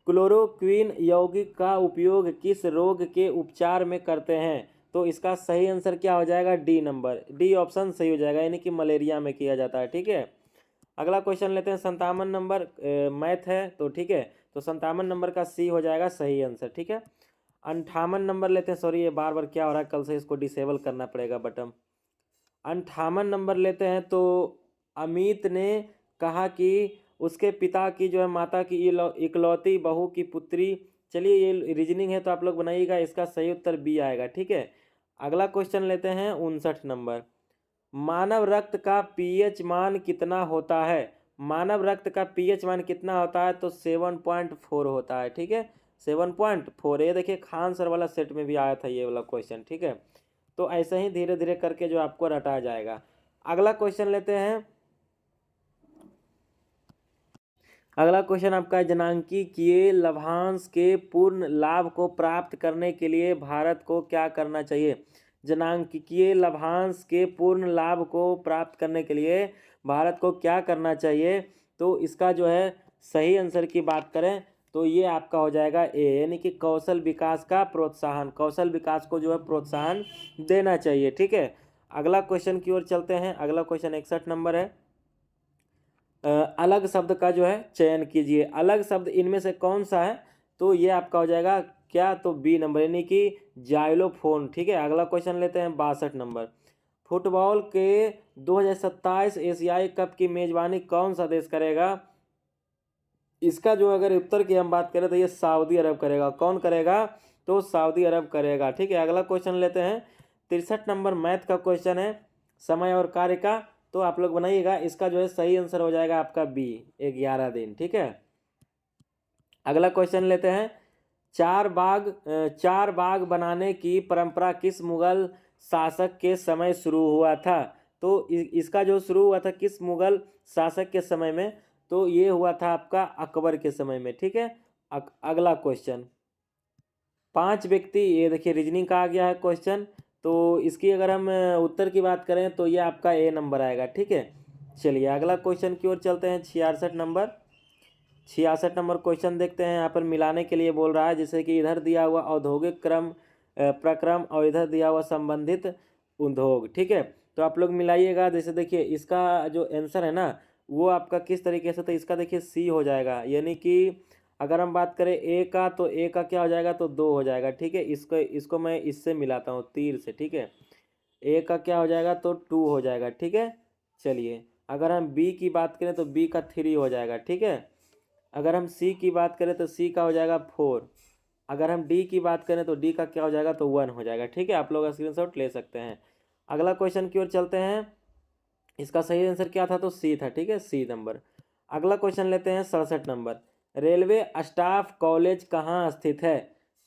क्लोरोक्विन यौगिक का उपयोग किस रोग के उपचार में करते हैं? तो इसका सही आंसर क्या हो जाएगा? डी नंबर, डी ऑप्शन सही हो जाएगा, यानी कि मलेरिया में किया जाता है। ठीक है, अगला क्वेश्चन लेते हैं 57 नंबर। मैथ है तो ठीक है, तो 57 नंबर का सी हो जाएगा सही आंसर। ठीक है, 58 नंबर लेते हैं। सॉरी, ये बार बार क्या हो रहा है, कल से इसको डिसेबल करना पड़ेगा बटन। 58 नंबर लेते हैं। तो अमित ने कहा कि उसके पिता की जो है माता की इकलौती बहू की पुत्री। चलिए, ये रीजनिंग है तो आप लोग बनाइएगा, इसका सही उत्तर बी आएगा। ठीक है, अगला क्वेश्चन लेते हैं 59 नंबर। मानव रक्त का पीएच मान कितना होता है? मानव रक्त का पीएच मान कितना होता है? तो 7.4 होता है। ठीक है, 7.4। ये देखिए खान सर वाला सेट में भी आया था ये वाला क्वेश्चन। ठीक है, तो ऐसे ही धीरे धीरे करके जो आपको रटाया जाएगा। अगला क्वेश्चन लेते हैं। अगला क्वेश्चन आपका है, जनांकीय लाभांश के पूर्ण लाभ को प्राप्त करने के लिए भारत को क्या करना चाहिए? जनांकीय लाभांश के पूर्ण लाभ को प्राप्त करने के लिए भारत को क्या करना चाहिए? तो इसका जो है सही आंसर की बात करें तो ये आपका हो जाएगा ए, यानी कि कौशल विकास का प्रोत्साहन। कौशल विकास को जो है प्रोत्साहन देना चाहिए। ठीक है, अगला क्वेश्चन की ओर चलते हैं। अगला क्वेश्चन 61 नंबर है। अलग शब्द का जो है चयन कीजिए। अलग शब्द इनमें से कौन सा है? तो ये आपका हो जाएगा क्या? तो बी नंबर, यानी कि जाइलोफोन। ठीक है, अगला क्वेश्चन लेते हैं 62 नंबर। फुटबॉल के 2027 एशियाई कप की मेजबानी कौन सा देश करेगा? इसका जो अगर उत्तर की हम बात करें तो ये सऊदी अरब करेगा। कौन करेगा? तो सऊदी अरब करेगा। ठीक है, अगला क्वेश्चन लेते हैं 63 नंबर। मैथ का क्वेश्चन है समय और कार्य का, तो आप लोग बनाइएगा। इसका जो है सही आंसर हो जाएगा आपका बी, 11 दिन। ठीक है, अगला क्वेश्चन लेते हैं। चार बाग बनाने की परंपरा किस मुगल शासक के समय शुरू हुआ था? तो इसका जो शुरू हुआ था किस मुगल शासक के समय में? तो ये हुआ था आपका अकबर के समय में। ठीक है, अगला क्वेश्चन 5 व्यक्ति, ये देखिए रीजनिंग का आ गया है क्वेश्चन। तो इसकी अगर हम उत्तर की बात करें तो ये आपका ए नंबर आएगा। ठीक है, चलिए अगला क्वेश्चन की ओर चलते हैं 66 नंबर। 66 नंबर क्वेश्चन देखते हैं। यहाँ पर मिलाने के लिए बोल रहा है, जैसे कि इधर दिया हुआ औद्योगिक प्रक्रम और इधर दिया हुआ संबंधित उद्योग। ठीक है, तो आप लोग मिलाइएगा। जैसे देखिए इसका जो आंसर है ना वो आपका किस तरीके से, तो इसका देखिए सी हो जाएगा, यानी कि अगर हम बात करें ए का तो ए का क्या हो जाएगा? तो 2 हो जाएगा। ठीक है, इसको मैं इससे मिलाता हूँ तीर से। ठीक है, ए का क्या हो जाएगा? तो 2 हो जाएगा। ठीक है, चलिए अगर हम बी की बात करें तो बी का 3 हो जाएगा। ठीक है, अगर हम सी की बात करें तो सी का हो जाएगा 4। अगर हम डी की बात करें तो डी का क्या हो जाएगा? तो 1 हो जाएगा। ठीक है, आप लोग स्क्रीनशॉट ले सकते हैं। अगला क्वेश्चन की ओर चलते हैं। इसका सही आंसर क्या था? तो सी था। ठीक है, सी नंबर। अगला क्वेश्चन लेते हैं 67 नंबर। रेलवे स्टाफ कॉलेज कहाँ स्थित है?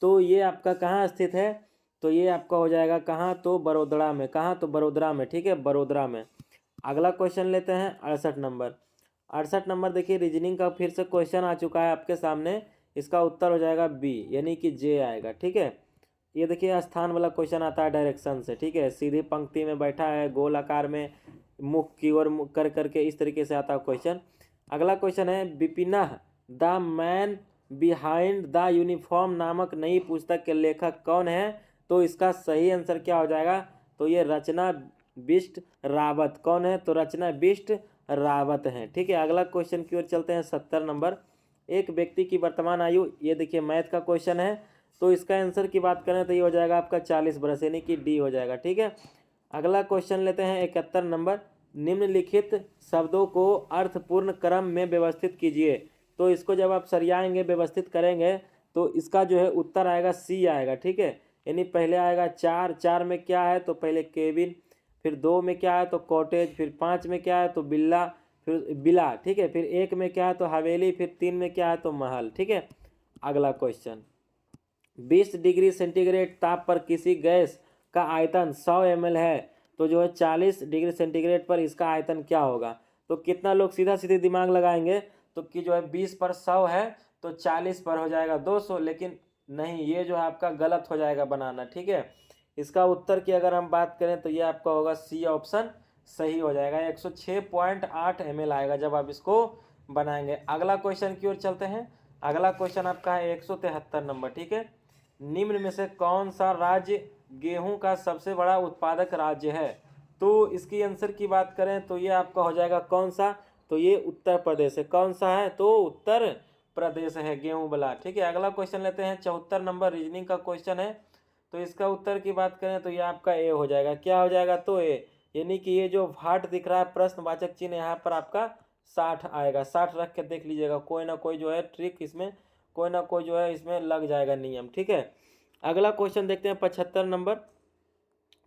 तो ये आपका कहाँ स्थित है? तो ये आपका हो जाएगा कहाँ? तो बड़ोदरा में। कहाँ? तो बड़ोदरा में। ठीक है, बड़ोदरा में। अगला क्वेश्चन लेते हैं 68 नंबर। 68 नंबर देखिए रीजनिंग का फिर से क्वेश्चन आ चुका है आपके सामने। इसका उत्तर हो जाएगा बी, यानी कि जे आएगा। ठीक है, ये देखिए स्थान वाला क्वेश्चन आता है डायरेक्शन से। ठीक है, सीधी पंक्ति में बैठा है, गोल आकार में, मुख की ओर कर करके इस तरीके से आता है क्वेश्चन। अगला क्वेश्चन है Bipin the man behind the uniform नामक नई पुस्तक के लेखक कौन है? तो इसका सही आंसर क्या हो जाएगा? तो ये रचना बिष्ट रावत। कौन है? तो रचना बिष्ट रावत हैं। ठीक है, अगला क्वेश्चन की ओर चलते हैं। 70 नंबर, एक व्यक्ति की वर्तमान आयु, ये देखिए मैथ का क्वेश्चन है, तो इसका आंसर की बात करें तो ये हो जाएगा आपका 40 बरस, यानी कि डी हो जाएगा। ठीक है, अगला क्वेश्चन लेते हैं 71 नंबर, निम्नलिखित शब्दों को अर्थपूर्ण क्रम में व्यवस्थित कीजिए। तो इसको जब आप सरियाएंगे, व्यवस्थित करेंगे, तो इसका जो है उत्तर आएगा सी आएगा। ठीक है, यानी पहले आएगा चार, चार में क्या है? तो पहले केबिन, फिर 2 में क्या है? तो कॉटेज, फिर 5 में क्या है? तो बिल्ला, फिर बिला। ठीक है, फिर 1 में क्या है? तो हवेली, फिर 3 में क्या है? तो महल। ठीक है, अगला क्वेश्चन, 20 डिग्री सेंटीग्रेड ताप पर किसी गैस का आयतन 100 ml है, तो जो है 40 डिग्री सेंटीग्रेड पर इसका आयतन क्या होगा? तो कितना लोग सीधा सीधे दिमाग लगाएंगे तो कि जो है 20 पर 100 है तो 40 पर हो जाएगा 200, लेकिन नहीं, ये जो है आपका गलत हो जाएगा बनाना। ठीक है, इसका उत्तर की अगर हम बात करें तो ये आपका होगा सी ऑप्शन सही हो जाएगा। 106.8 ml आएगा जब आप इसको बनाएंगे। अगला क्वेश्चन की ओर चलते हैं। अगला क्वेश्चन आपका है 173 नंबर। ठीक है, निम्न में से कौन सा राज्य गेहूं का सबसे बड़ा उत्पादक राज्य है? तो इसकी आंसर की बात करें तो ये आपका हो जाएगा कौन सा? तो ये उत्तर प्रदेश है। कौन सा है? तो उत्तर प्रदेश है गेहूं वाला। ठीक है, अगला क्वेश्चन लेते हैं 74 नंबर, रीजनिंग का क्वेश्चन है, तो इसका उत्तर की बात करें तो ये आपका ए हो जाएगा। क्या हो जाएगा? तो ए, यानी कि ये जो भाट दिख रहा है प्रश्नवाचक चिन्ह, यहाँ पर आपका 60 आएगा। 60 रख के देख लीजिएगा, कोई ना कोई जो है ट्रिक इसमें, कोई ना कोई जो है इसमें लग जाएगा नियम। ठीक है, अगला क्वेश्चन देखते हैं 75 नंबर।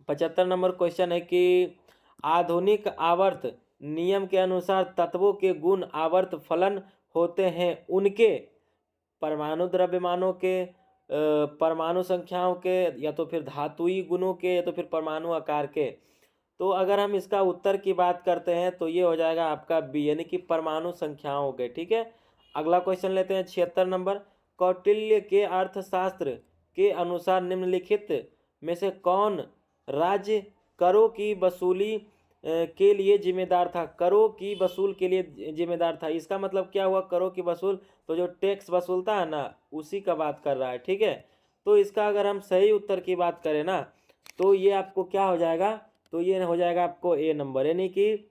75 नंबर क्वेश्चन है कि आधुनिक आवर्त नियम के अनुसार तत्वों के गुण आवर्त फलन होते हैं उनके परमाणु द्रव्यमानों के, परमाणु संख्याओं के, या तो फिर धातुई गुणों के, या तो फिर परमाणु आकार के। तो अगर हम इसका उत्तर की बात करते हैं तो ये हो जाएगा आपका बी, यानी कि परमाणु संख्याओं के। ठीक है, अगला क्वेश्चन लेते हैं 76 नंबर, कौटिल्य के अर्थशास्त्र के अनुसार निम्नलिखित में से कौन राज्य करों की वसूली के लिए जिम्मेदार था? करों की वसूल के लिए जिम्मेदार था, इसका मतलब क्या हुआ? करों की वसूल, तो जो टैक्स वसूलता है ना, उसी का बात कर रहा है। ठीक है, तो इसका अगर हम सही उत्तर की बात करें ना, तो ये आपको क्या हो जाएगा? तो ये हो जाएगा आपको ए नंबर, यानी कि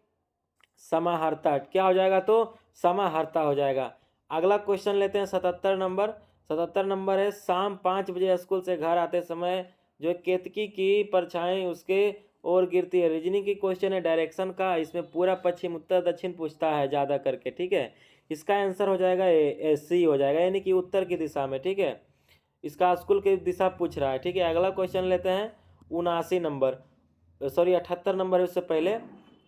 समाहर्ता। क्या हो जाएगा? तो समाहर्ता हो जाएगा। अगला क्वेश्चन लेते हैं 77 नंबर। 77 नंबर है, शाम 5 बजे स्कूल से घर आते समय जो केतकी की परछाई उसके ओर गिरती है। रीजनिंग की क्वेश्चन है डायरेक्शन का, इसमें पूरा पश्चिम उत्तर दक्षिण पूछता है ज़्यादा करके। ठीक है, इसका आंसर हो जाएगा ए, सी हो जाएगा, यानी कि उत्तर की दिशा में। ठीक है, इसका स्कूल की दिशा पूछ रहा है। ठीक है, अगला क्वेश्चन लेते हैं 79 नंबर, सॉरी 78 नंबर है, उससे पहले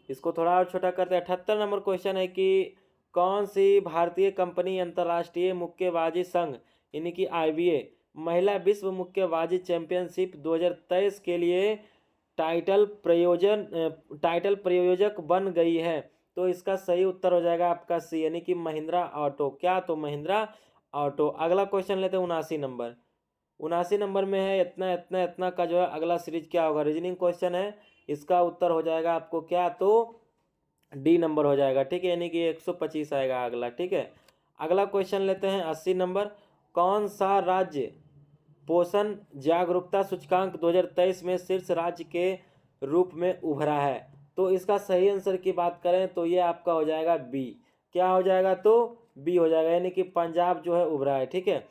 इसको थोड़ा और छोटा करते हैं। 78 नंबर क्वेश्चन है कि कौन सी भारतीय कंपनी अंतर्राष्ट्रीय मुक्केबाजी संघ यानी कि आईबीए महिला विश्व मुक्केबाजी चैंपियनशिप 2023 के लिए टाइटल प्रयोजक बन गई है? तो इसका सही उत्तर हो जाएगा आपका सी, यानी कि महिंद्रा ऑटो। क्या? तो महिंद्रा ऑटो। अगला क्वेश्चन लेते हैं 79 नंबर। 79 नंबर में है इतना इतना इतना का जो है अगला सीरीज क्या होगा? रीजनिंग क्वेश्चन है, इसका उत्तर हो जाएगा आपको क्या? तो डी नंबर हो जाएगा। ठीक है, यानी कि 125 आएगा अगला। ठीक है, अगला क्वेश्चन लेते हैं 80 नंबर, कौन सा राज्य पोषण जागरूकता सूचकांक 2023 में शीर्ष राज्य के रूप में उभरा है? तो इसका सही आंसर की बात करें तो ये आपका हो जाएगा बी। क्या हो जाएगा? तो बी हो जाएगा, यानी कि पंजाब जो है उभरा है। ठीक है,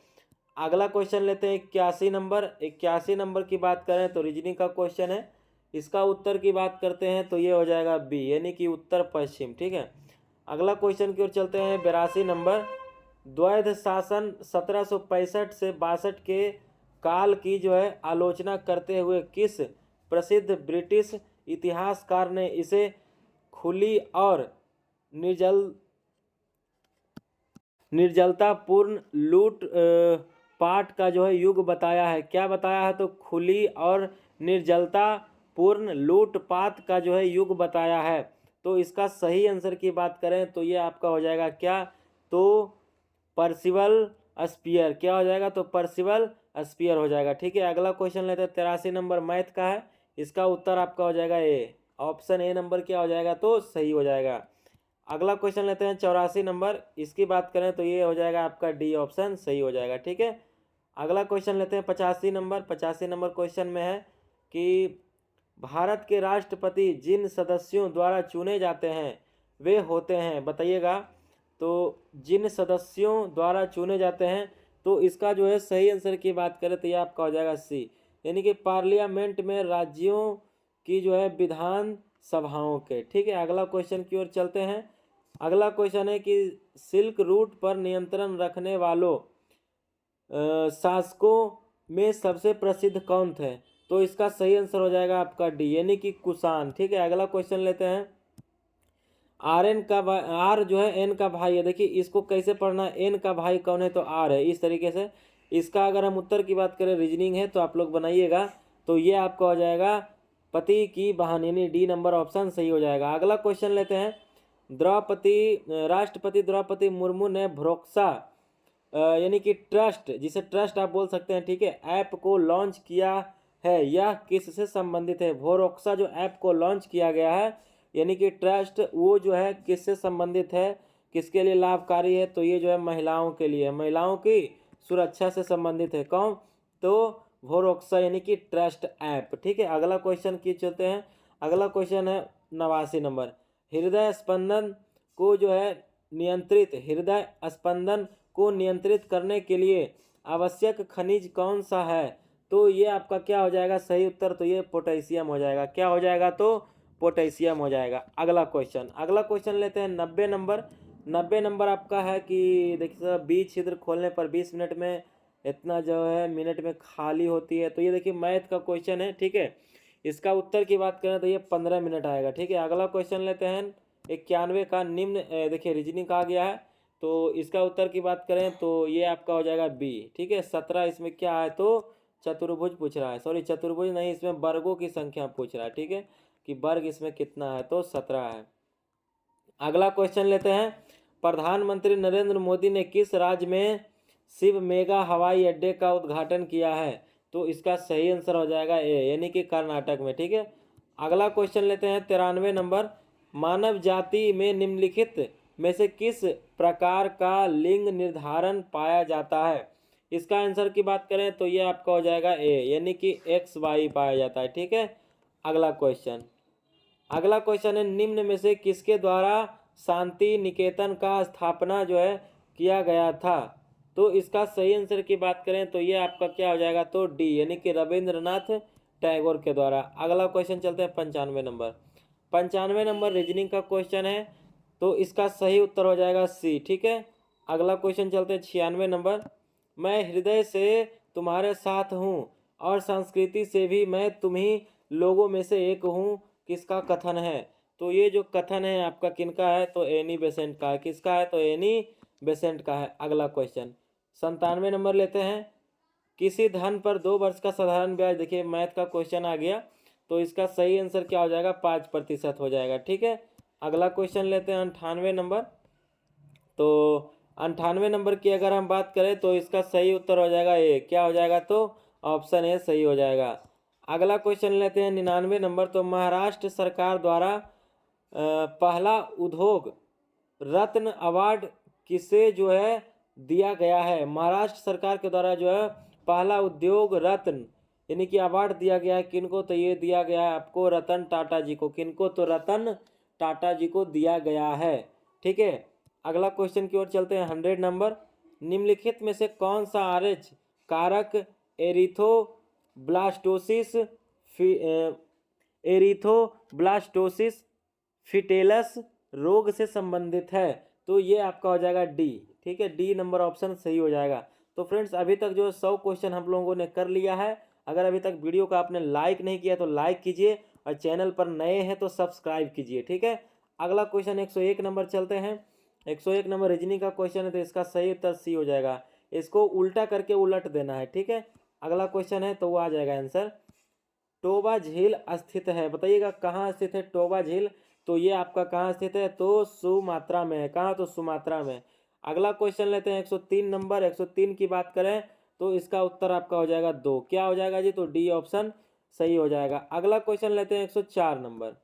अगला क्वेश्चन लेते हैं 81 नंबर। 81 नंबर की बात करें तो रीजनिंग का क्वेश्चन है, इसका उत्तर की बात करते हैं तो ये हो जाएगा बी, यानी कि उत्तर पश्चिम। ठीक है, अगला क्वेश्चन की ओर चलते हैं 82 नंबर, द्वैध शासन 1765 से 62 के काल की जो है आलोचना करते हुए किस प्रसिद्ध ब्रिटिश इतिहासकार ने इसे खुली और निर्जलतापूर्ण लूट पाट का जो है युग बताया है? क्या बताया है? तो खुली और निर्जलतापूर्ण लूटपाट का जो है युग बताया है। तो इसका सही आंसर की बात करें तो ये आपका हो जाएगा क्या? तो पर्सिवल स्पीयर। क्या हो जाएगा? तो पर्सिवल स्पीयर हो जाएगा। ठीक है, अगला क्वेश्चन लेते हैं 83 नंबर, मैथ का है, इसका उत्तर आपका हो जाएगा ए, ऑप्शन ए नंबर क्या हो जाएगा? तो सही हो जाएगा। अगला क्वेश्चन लेते हैं 84 नंबर, इसकी बात करें तो ये हो जाएगा आपका डी ऑप्शन सही हो जाएगा। ठीक है, अगला क्वेश्चन लेते हैं 85 नंबर। 85 नंबर क्वेश्चन में है कि भारत के राष्ट्रपति जिन सदस्यों द्वारा चुने जाते हैं वे होते हैं, बताइएगा। तो जिन सदस्यों द्वारा चुने जाते हैं, तो इसका जो है सही आंसर की बात करें तो ये आपका हो जाएगा सी, यानी कि पार्लियामेंट में राज्यों की जो है विधान सभाओं के। ठीक है, अगला क्वेश्चन की ओर चलते हैं। अगला क्वेश्चन है कि सिल्क रूट पर नियंत्रण रखने वालों शासकों में सबसे प्रसिद्ध कौन थे? तो इसका सही आंसर हो जाएगा आपका डी, यानी कि कुषाण। ठीक है, अगला क्वेश्चन लेते हैं। आर जो है एन का भाई है, देखिए इसको कैसे पढ़ना है, एन का भाई कौन है तो आर है, इस तरीके से। इसका अगर हम उत्तर की बात करें, रीजनिंग है तो आप लोग बनाइएगा, तो ये आपका हो जाएगा पति की बहन, यानी डी नंबर ऑप्शन सही हो जाएगा। अगला क्वेश्चन लेते हैं। राष्ट्रपति द्रौपदी मुर्मू ने भरोक्सा यानी कि ट्रस्ट, जिसे ट्रस्ट आप बोल सकते हैं, ठीक है, ऐप को लॉन्च किया है, यह किससे संबंधित है? भरोक्सा जो ऐप को लॉन्च किया गया है, यानी कि ट्रस्ट, वो जो है किससे संबंधित है, किसके लिए लाभकारी है? तो ये जो है महिलाओं के लिए, महिलाओं की सुरक्षा से संबंधित है। कौन? तो भरोक्सा यानी कि ट्रस्ट ऐप। ठीक है, अगला क्वेश्चन की चलते हैं। अगला क्वेश्चन है 89 नंबर। हृदय स्पंदन को जो है हृदय स्पंदन को नियंत्रित करने के लिए आवश्यक खनिज कौन सा है? तो ये आपका क्या हो जाएगा सही उत्तर? तो ये पोटेशियम हो जाएगा। क्या हो जाएगा? तो पोटेशियम हो जाएगा। अगला क्वेश्चन लेते हैं 90 नंबर। 90 नंबर आपका है कि देखिए बी छिद्र खोलने पर 20 मिनट में इतना जो है मिनट में खाली होती है। तो ये देखिए मैथ का क्वेश्चन है। ठीक है, इसका उत्तर की बात करें तो ये 15 मिनट आएगा। ठीक है, अगला क्वेश्चन लेते हैं 91 का। निम्न देखिए रीजनिंग आ गया है, तो इसका उत्तर की बात करें तो ये आपका हो जाएगा बी। ठीक है, 17 इसमें क्या है तो चतुर्भुज पूछ रहा है, सॉरी चतुर्भुज नहीं, इसमें वर्गों की संख्या पूछ रहा है। ठीक है, कि वर्ग इसमें कितना है तो 17 है। अगला क्वेश्चन लेते हैं। प्रधानमंत्री नरेंद्र मोदी ने किस राज्य में शिव मेगा हवाई अड्डे का उद्घाटन किया है? तो इसका सही आंसर हो जाएगा ए, यानी कि कर्नाटक में। ठीक है, अगला क्वेश्चन लेते हैं 93 नंबर। मानव जाति में निम्नलिखित में से किस प्रकार का लिंग निर्धारण पाया जाता है? इसका आंसर की बात करें तो ये आपका हो जाएगा ए, यानी कि XY पाया जाता है। ठीक है, अगला क्वेश्चन है निम्न में से किसके द्वारा शांति निकेतन का स्थापना जो है किया गया था? तो इसका सही आंसर की बात करें तो ये आपका क्या हो जाएगा तो डी, यानी कि रविंद्रनाथ टैगोर के द्वारा। अगला क्वेश्चन चलते हैं 95 नंबर। 95 नंबर रीजनिंग का क्वेश्चन है, तो इसका सही उत्तर हो जाएगा सी। ठीक है, अगला क्वेश्चन चलते हैं 96 नंबर। मैं हृदय से तुम्हारे साथ हूँ और संस्कृति से भी मैं तुम्ही लोगों में से एक हूँ, किसका कथन है? तो ये जो कथन है आपका किनका है तो एनी बेसेंट का है। किसका है तो एनी बेसेंट का है। अगला क्वेश्चन 97 नंबर लेते हैं। किसी धन पर 2 वर्ष का साधारण ब्याज, देखिए मैथ का क्वेश्चन आ गया, तो इसका सही आंसर क्या हो जाएगा 5% हो जाएगा। ठीक है, अगला क्वेश्चन लेते हैं 98 नंबर। तो 98 नंबर की अगर हम बात करें तो इसका सही उत्तर हो जाएगा ए, क्या हो जाएगा तो ऑप्शन ए सही हो जाएगा। अगला क्वेश्चन लेते हैं 99 नंबर। तो महाराष्ट्र सरकार द्वारा पहला उद्योग रत्न अवार्ड किसे जो है दिया गया है? महाराष्ट्र सरकार के द्वारा जो है पहला उद्योग रत्न यानी कि अवार्ड दिया गया है किनको? तो ये दिया गया है आपको रतन टाटा जी को। किनको? तो रतन टाटा जी को दिया गया है। ठीक है, अगला क्वेश्चन की ओर चलते हैं 100 नंबर। निम्नलिखित में से कौन सा RH कारक एरिथोब्लास्टोसिस फिटेलस रोग से संबंधित है? तो ये आपका हो जाएगा डी। ठीक है, डी नंबर ऑप्शन सही हो जाएगा। तो फ्रेंड्स अभी तक जो 100 क्वेश्चन हम लोगों ने कर लिया है। अगर अभी तक वीडियो को आपने लाइक नहीं किया तो लाइक कीजिए, और चैनल पर नए हैं तो सब्सक्राइब कीजिए। ठीक है, अगला क्वेश्चन 101 नंबर चलते हैं। 101 नंबर रीजनिंग का क्वेश्चन है, तो इसका सही उत्तर सी हो जाएगा। इसको उल्टा करके उलट देना है। ठीक है, अगला क्वेश्चन है तो वो आ जाएगा आंसर। टोबा झील स्थित है, बताइएगा कहाँ स्थित है टोबा झील? तो ये आपका कहाँ स्थित है तो सुमात्रा में है। कहाँ? तो सुमात्रा में। अगला क्वेश्चन लेते हैं 103 नंबर। 103 की बात करें तो इसका उत्तर आपका हो जाएगा 2। क्या हो जाएगा जी? तो डी ऑप्शन सही हो जाएगा। अगला क्वेश्चन लेते हैं 104 नंबर।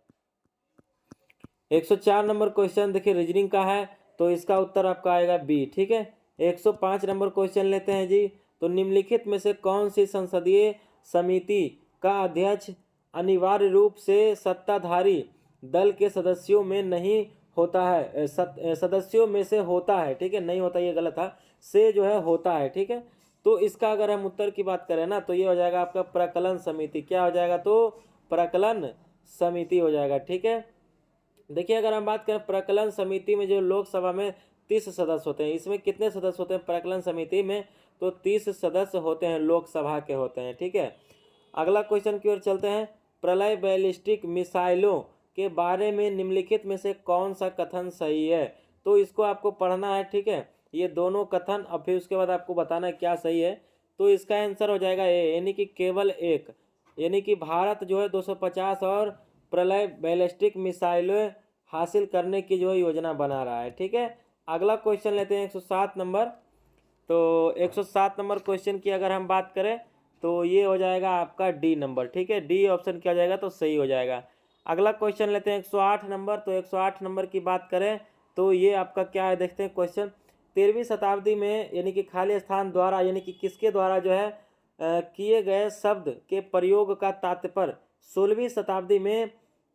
104 नंबर क्वेश्चन देखिए रीजनिंग का है, तो इसका उत्तर आपका आएगा बी। ठीक है। 105 नंबर क्वेश्चन लेते हैं जी। तो निम्नलिखित में से कौन सी संसदीय समिति का अध्यक्ष अनिवार्य रूप से सत्ताधारी दल के सदस्यों में नहीं होता है, सदस्यों में से होता है। ठीक है, नहीं होता ये गलत था, से जो है होता है। ठीक है, तो इसका अगर हम उत्तर की बात करें ना, तो ये हो जाएगा आपका प्रकलन समिति। क्या हो जाएगा? तो प्रकलन समिति हो जाएगा। ठीक है, देखिए अगर हम बात करें प्रकलन समिति में, जो लोकसभा में 30 सदस्य होते हैं, इसमें कितने सदस्य होते हैं प्रकलन समिति में? तो 30 सदस्य होते हैं, लोकसभा के होते हैं। ठीक है, अगला क्वेश्चन की ओर चलते हैं। प्रलय बैलिस्टिक मिसाइलों के बारे में निम्नलिखित में से कौन सा कथन सही है? तो इसको आपको पढ़ना है। ठीक है, ये दोनों कथन, और फिर उसके बाद आपको बताना है क्या सही है। तो इसका आंसर हो जाएगा ए, यानी कि केवल एक, यानी कि भारत जो है 250 और प्रलय बैलिस्टिक मिसाइलें हासिल करने की जो है योजना बना रहा है। ठीक है, अगला क्वेश्चन लेते हैं 107 नंबर। तो 107 नंबर क्वेश्चन की अगर हम बात करें, तो ये हो जाएगा आपका डी नंबर। ठीक है, डी ऑप्शन क्या हो जाएगा? तो सही हो जाएगा। अगला क्वेश्चन लेते हैं 108 नंबर। तो 108 नंबर की बात करें, तो ये आपका क्या है, देखते हैं क्वेश्चन। 13वीं शताब्दी में यानी कि खाली स्थान द्वारा, यानी कि किसके द्वारा जो है किए गए शब्द के प्रयोग का तात्पर्य 16वीं शताब्दी में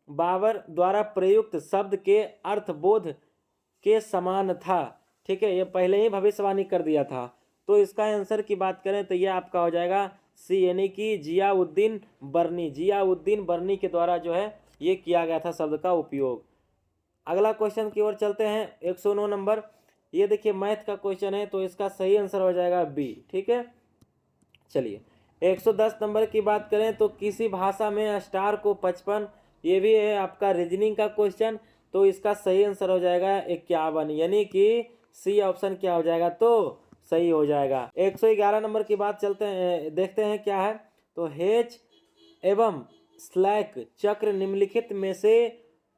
बाबर द्वारा प्रयुक्त शब्द के अर्थबोध के समान था। ठीक है, ये पहले ही भविष्यवाणी कर दिया था। तो इसका आंसर की बात करें तो ये आपका हो जाएगा सी, यानी कि जियाउद्दीन बर्नी, जियाउद्दीन बर्नी के द्वारा जो है ये किया गया था शब्द का उपयोग। अगला क्वेश्चन की ओर चलते हैं 109 नंबर। ये देखिए मैथ का क्वेश्चन है, तो इसका सही आंसर हो जाएगा बी। ठीक है, चलिए 110 नंबर की बात करें, तो किसी भाषा में स्टार को 55, ये भी है आपका रीजनिंग का क्वेश्चन। तो इसका सही आंसर हो जाएगा 51, यानी कि सी ऑप्शन क्या हो जाएगा? तो सही हो जाएगा। 111 नंबर की बात चलते हैं, देखते हैं क्या है। तो हेच एवं स्लैक चक्र निम्नलिखित में से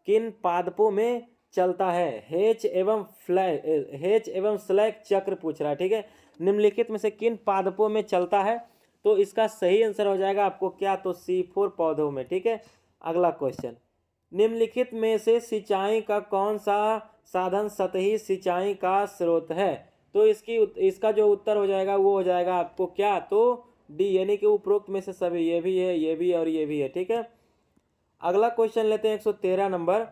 किन पादपों में चलता है? हेच एवं स्लैक चक्र पूछ रहा है। ठीक है, निम्नलिखित में से किन पादपों में चलता है? तो इसका सही आंसर हो जाएगा आपको क्या? तो C4 पौधों में। ठीक है, अगला क्वेश्चन। निम्नलिखित में से सिंचाई का कौन सा साधन सतही सिंचाई का स्रोत है? तो इसका जो उत्तर हो जाएगा वो हो जाएगा आपको क्या? तो डी, यानी कि उपरोक्त में से सभी, ये भी है, ये भी और ये भी है। ठीक है, अगला क्वेश्चन लेते हैं 113 नंबर।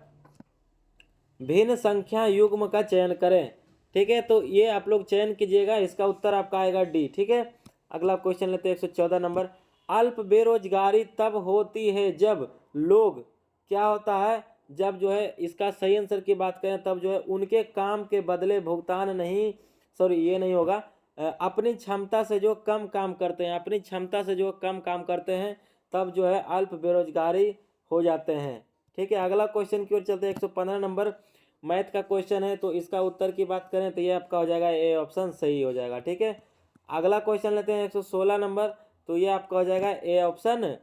भिन्न संख्या युग्म का चयन करें। ठीक है, तो ये आप लोग चयन कीजिएगा, इसका उत्तर आपका आएगा डी। ठीक है, अगला क्वेश्चन लेते हैं 114 नंबर। अल्प बेरोजगारी तब होती है जब लोग, क्या होता है? जब जो है, इसका सही आंसर की बात करें, तब जो है उनके काम के बदले भुगतान नहीं, सॉरी ये नहीं होगा, अपनी क्षमता से जो कम काम करते हैं, अपनी क्षमता से जो कम काम करते हैं, तब जो है अल्प बेरोजगारी हो जाते हैं। ठीक है, अगला क्वेश्चन की ओर चलते हैं 115 नंबर। मैथ का क्वेश्चन है, तो इसका उत्तर की बात करें तो ये आपका हो जाएगा ए ऑप्शन सही हो जाएगा। ठीक है, अगला क्वेश्चन लेते हैं 116 नंबर। तो ये आपका हो जाएगा ए ऑप्शन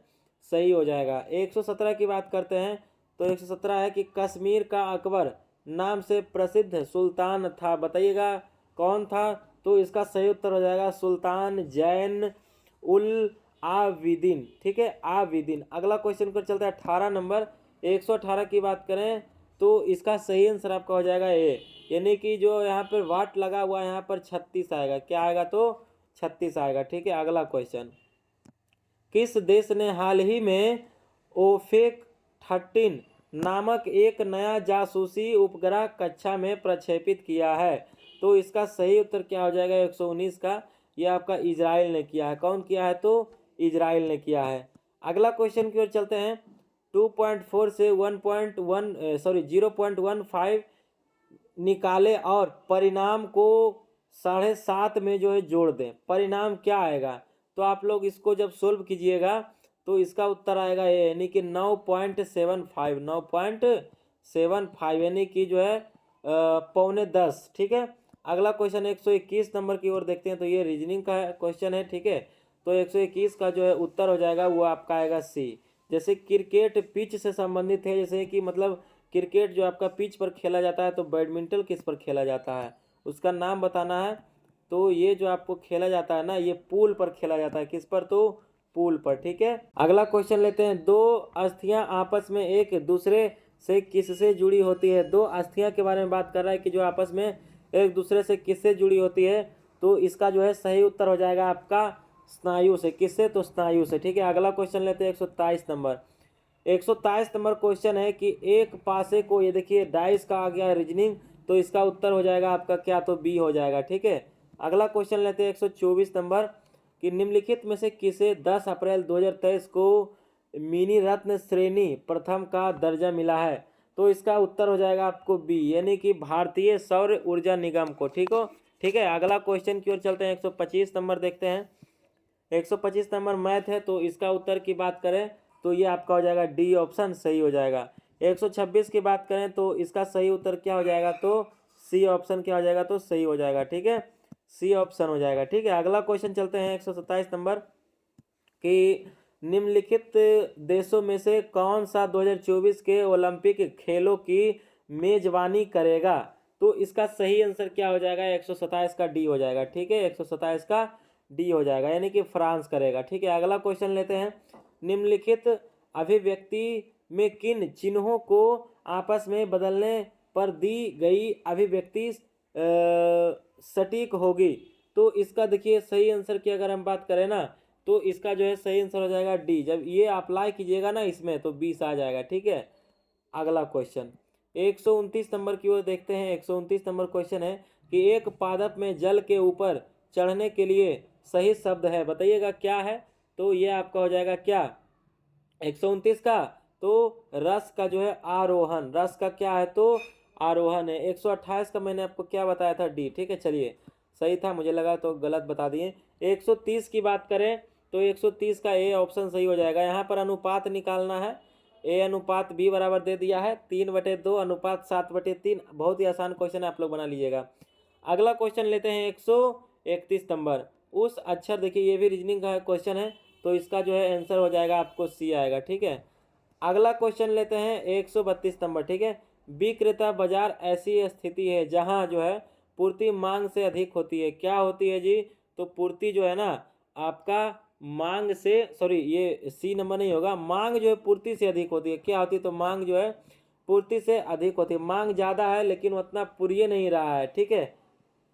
सही हो जाएगा। 117 की बात करते हैं, तो 117 है कि कश्मीर का अकबर नाम से प्रसिद्ध सुल्तान था, बताइएगा कौन था? तो इसका सही उत्तर हो जाएगा सुल्तान जैन उल आबिदीन। ठीक है, आबिदीन। अगला क्वेश्चन पर चलता है 18 नंबर। 118 की बात करें, तो इसका सही आंसर आपका हो जाएगा ए, यानी कि जो यहाँ पर वाट लगा हुआ है, यहाँ पर 36 आएगा। क्या आएगा? तो 36 आएगा। ठीक है, अगला क्वेश्चन। किस देश ने हाल ही में ओफेक 13 नामक एक नया जासूसी उपग्रह कक्षा में प्रक्षेपित किया है? तो इसका सही उत्तर क्या हो जाएगा? 119 का। यह आपका इजराइल ने किया है। कौन किया है? तो इजराइल ने किया है। अगला क्वेश्चन की ओर चलते हैं। 2.4 से 0.15 निकाले और परिणाम को 7.5 में जो है जोड़ दें, परिणाम क्या आएगा? तो आप लोग इसको जब सोल्व कीजिएगा, तो इसका उत्तर आएगा ए, यानी कि 9.75, 9.75, यानी कि जो है 9.25। ठीक है, अगला क्वेश्चन 121 नंबर की ओर देखते हैं। तो ये रीजनिंग का क्वेश्चन है। ठीक है, तो 121 का जो है उत्तर हो जाएगा वो आपका आएगा सी। जैसे क्रिकेट पिच से संबंधित है, जैसे कि मतलब क्रिकेट जो आपका पिच पर खेला जाता है, तो बैडमिंटन किस पर खेला जाता है, उसका नाम बताना है। तो ये जो आपको खेला जाता है ना, ये पूल पर खेला जाता है। किस पर? तो पूल पर। ठीक है, अगला क्वेश्चन लेते हैं। दो अस्थियां आपस में एक दूसरे से किससे जुड़ी होती है? दो अस्थियां के बारे में बात कर रहा है कि जो आपस में एक दूसरे से किससे जुड़ी होती है, तो इसका जो है सही उत्तर हो जाएगा आपका स्नायु से। किससे? तो स्नायु से। ठीक है, अगला क्वेश्चन लेते हैं 123 नंबर। 123 नंबर क्वेश्चन है कि एक पासे को, ये देखिए डाइस का आ गया रीजनिंग, तो इसका उत्तर हो जाएगा आपका क्या? तो बी हो जाएगा। ठीक है, अगला क्वेश्चन लेते हैं 124 नंबर कि निम्नलिखित में से किसे 10 अप्रैल 2023 को मिनी रत्न श्रेणी प्रथम का दर्जा मिला है? तो इसका उत्तर हो जाएगा आपको बी, यानी कि भारतीय सौर ऊर्जा निगम को। ठीक है, अगला क्वेश्चन की ओर चलते हैं। 125 नंबर देखते हैं। 125 नंबर मैथ है, तो इसका उत्तर की बात करें तो ये आपका हो जाएगा डी ऑप्शन सही हो जाएगा। 126 की बात करें तो इसका सही उत्तर क्या हो जाएगा? तो सी ऑप्शन क्या हो जाएगा? तो सही हो जाएगा। ठीक है, सी ऑप्शन हो जाएगा। ठीक है, अगला क्वेश्चन चलते हैं 127 नंबर कि निम्नलिखित देशों में से कौन सा 2024 के ओलंपिक खेलों की मेजबानी करेगा? तो इसका सही आंसर क्या हो जाएगा? 127 का डी हो जाएगा। ठीक है, 127 का डी हो जाएगा, यानी कि फ्रांस करेगा। ठीक है, अगला क्वेश्चन लेते हैं। निम्नलिखित अभिव्यक्ति में किन चिन्हों को आपस में बदलने पर दी गई अभिव्यक्ति सटीक होगी? तो इसका देखिए सही आंसर की अगर हम बात करें ना, तो इसका जो है सही आंसर हो जाएगा डी। जब ये अप्लाई कीजिएगा ना इसमें तो 20 आ जाएगा। ठीक है, अगला क्वेश्चन 129 नंबर की ओर देखते हैं। 129 नंबर क्वेश्चन है कि एक पादप में जल के ऊपर चढ़ने के लिए सही शब्द है, बताइएगा क्या है? तो ये आपका हो जाएगा क्या 129 का? तो रस का जो है आरोहण, रस का क्या है? तो आरोहण है। 128 का मैंने आपको क्या बताया था? डी। ठीक है, चलिए सही था, मुझे लगा तो गलत बता दिए। 130 की बात करें तो 130 का ए ऑप्शन सही हो जाएगा। यहाँ पर अनुपात निकालना है, ए अनुपात बी बराबर दे दिया है 3/2 अनुपात 7/3। बहुत ही आसान क्वेश्चन है, आप लोग बना लीजिएगा। अगला क्वेश्चन लेते हैं 131 नंबर। उस अक्षर, देखिए ये भी रीजनिंग का क्वेश्चन है, तो इसका जो है आंसर हो जाएगा आपको सी आएगा। ठीक है, अगला क्वेश्चन लेते हैं 132 नंबर। ठीक है, विक्रेता बाजार ऐसी स्थिति है जहां जो है पूर्ति मांग से अधिक होती है। क्या होती है जी? तो पूर्ति जो है ना आपका मांग से, सॉरी ये सी नंबर नहीं होगा, मांग जो है पूर्ति से अधिक होती है। क्या होती है? तो मांग जो है पूर्ति से अधिक होती है। मांग ज़्यादा है लेकिन उतना पूरी नहीं रहा है। ठीक है,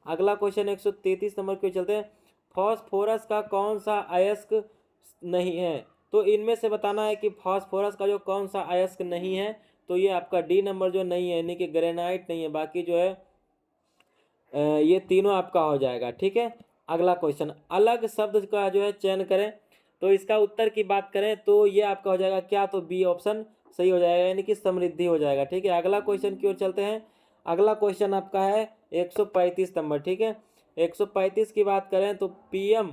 अगला क्वेश्चन 133 नंबर पे चलते हैं। फॉस्फोरस का कौन सा अयस्क नहीं है? तो इनमें से बताना है कि फॉस्फोरस का जो कौन सा अयस्क नहीं है, तो ये आपका डी नंबर जो नहीं है, यानी कि ग्रेनाइट नहीं है। बाकी जो है ये तीनों आपका हो जाएगा। ठीक है, अगला क्वेश्चन, अलग शब्द का जो है चयन करें, तो इसका उत्तर की बात करें तो ये आपका हो जाएगा क्या? तो बी ऑप्शन सही हो जाएगा, यानी कि समृद्धि हो जाएगा। ठीक है, अगला क्वेश्चन की ओर चलते हैं। अगला क्वेश्चन आपका है 135 नंबर। ठीक है, 135 की बात करें तो पीएम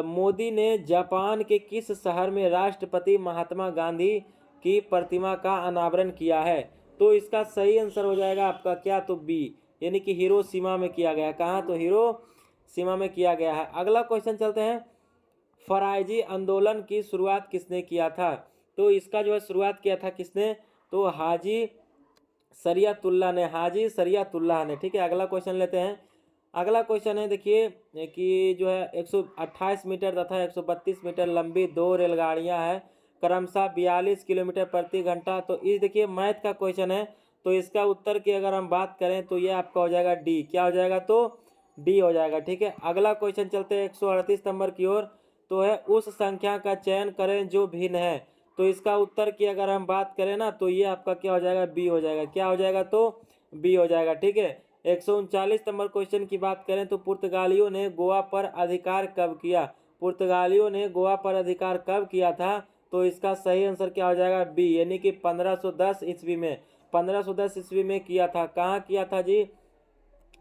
मोदी ने जापान के किस शहर में राष्ट्रपति महात्मा गांधी की प्रतिमा का अनावरण किया है? तो इसका सही आंसर हो जाएगा आपका क्या? तो बी, यानी कि हिरोशिमा में किया गया। कहाँ? तो हिरोशिमा में किया गया है। अगला क्वेश्चन चलते हैं, फराइजी आंदोलन की शुरुआत किसने किया था? तो इसका जो है शुरुआत किया था किसने? तो हाजी शरियतुल्लाह ने, हाजी शरियतुल्लाह ने। ठीक है, अगला क्वेश्चन लेते हैं। अगला क्वेश्चन है देखिए कि जो है 128 मीटर तथा 132 मीटर लंबी दो रेलगाड़ियां हैं, क्रमशः 42 किलोमीटर प्रति घंटा। तो इस देखिए मैथ का क्वेश्चन है, तो इसका उत्तर की अगर हम बात करें तो ये आपका हो जाएगा डी। क्या हो जाएगा? तो डी हो जाएगा। ठीक है, अगला क्वेश्चन चलते हैं 138 नंबर की ओर, तो है उस संख्या का चयन करें जो भिन्न है। तो इसका उत्तर की अगर हम बात करें ना तो ये आपका क्या हो जाएगा? बी हो जाएगा। क्या हो जाएगा? तो बी हो जाएगा। ठीक है, 139 नंबर क्वेश्चन की बात करें तो पुर्तगालियों ने गोवा पर अधिकार कब किया? पुर्तगालियों ने गोवा पर अधिकार कब किया था? तो इसका सही आंसर क्या हो जाएगा? बी, यानी कि 1510 ईस्वी में, 1510 ईस्वी में किया था। कहाँ किया था जी?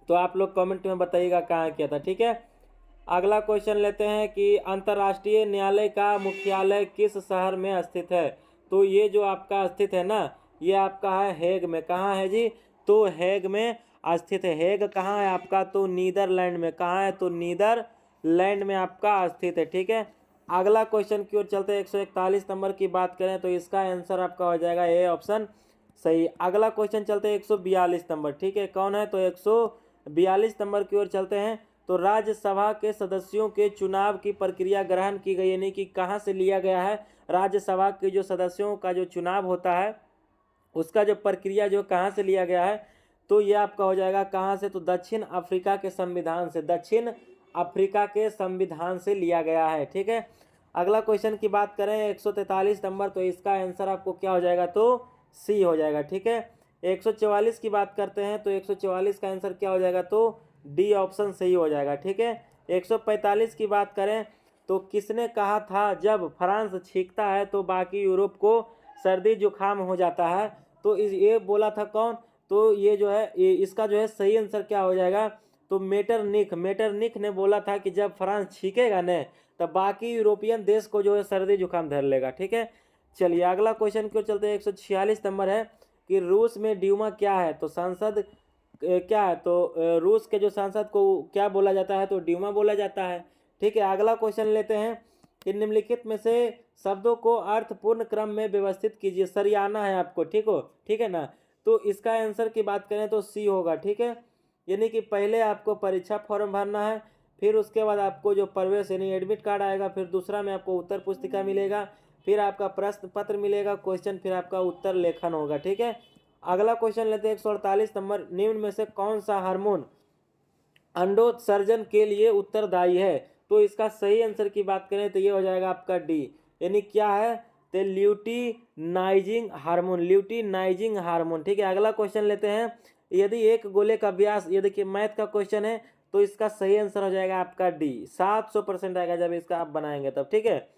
तो आप लोग कमेंट में बताइएगा कहाँ किया था। ठीक है, अगला क्वेश्चन लेते हैं कि अंतर्राष्ट्रीय न्यायालय का मुख्यालय किस शहर में स्थित है? तो ये जो आपका स्थित है ना, ये आपका है हेग में। कहाँ है जी? तो हेग में स्थित है। हेग कहाँ है आपका? तो नीदरलैंड में। कहाँ है? तो नीदरलैंड में आपका स्थित है। ठीक है, अगला क्वेश्चन की ओर चलते हैं। 141 नंबर की बात करें तो इसका आंसर आपका हो जाएगा ए ऑप्शन सही। अगला क्वेश्चन चलते हैं 142 नंबर। ठीक है, कौन है? तो 142 नंबर की ओर चलते हैं। तो राज्यसभा के सदस्यों के चुनाव की प्रक्रिया ग्रहण की गई, यानी कि कहाँ से लिया गया है? राज्यसभा के जो सदस्यों का जो चुनाव होता है उसका जो प्रक्रिया जो कहाँ से लिया गया है, तो ये आपका हो जाएगा कहाँ से, तो दक्षिण अफ्रीका के संविधान से, दक्षिण अफ्रीका के संविधान से लिया गया है। ठीक है, अगला क्वेश्चन की बात करें 143 नंबर, तो इसका आंसर आपको क्या हो जाएगा, तो सी हो जाएगा। ठीक है, 144 की बात करते हैं, तो 144 का आंसर क्या हो जाएगा, तो डी ऑप्शन सही हो जाएगा। ठीक है, 145 की बात करें, तो किसने कहा था जब फ्रांस छींकता है तो बाकी यूरोप को सर्दी जुकाम हो जाता है, तो ये बोला था कौन, तो ये जो है इसका जो है सही आंसर क्या हो जाएगा, तो मेटरनिख ने बोला था कि जब फ्रांस छींकेगा न तब बाकी यूरोपियन देश को जो है सर्दी जुकाम धर लेगा। ठीक है, चलिए अगला क्वेश्चन क्यों चलते हैं, 146 नंबर है कि रूस में ड्यूमा क्या है, तो सांसद क्या है, तो रूस के जो सांसद को क्या बोला जाता है, तो ड्यूमा बोला जाता है। ठीक है, अगला क्वेश्चन लेते हैं कि निम्नलिखित में से शब्दों को अर्थपूर्ण क्रम में व्यवस्थित कीजिए, सरियाना है आपको। ठीक है ना, तो इसका आंसर की बात करें तो सी होगा। ठीक है, यानी कि पहले आपको परीक्षा फॉर्म भरना है, फिर उसके बाद आपको जो प्रवेश यानी एडमिट कार्ड आएगा, फिर दूसरा में आपको उत्तर पुस्तिका मिलेगा, फिर आपका प्रश्न पत्र मिलेगा क्वेश्चन, फिर आपका उत्तर लेखन होगा। ठीक है, अगला क्वेश्चन लेते हैं 148 नंबर, निम्न में से कौन सा हार्मोन अंडोत्सर्जन के लिए उत्तरदायी है, तो इसका सही आंसर की बात करें तो ये हो जाएगा आपका डी, यानी क्या है, तो ल्यूटिनाइजिंग हार्मोन। ठीक है, अगला क्वेश्चन लेते हैं, यदि एक गोले का व्यास, ये देखिए मैथ का क्वेश्चन है, तो इसका सही आंसर हो जाएगा आपका डी, 700% आएगा जब इसका आप बनाएंगे तब। ठीक है,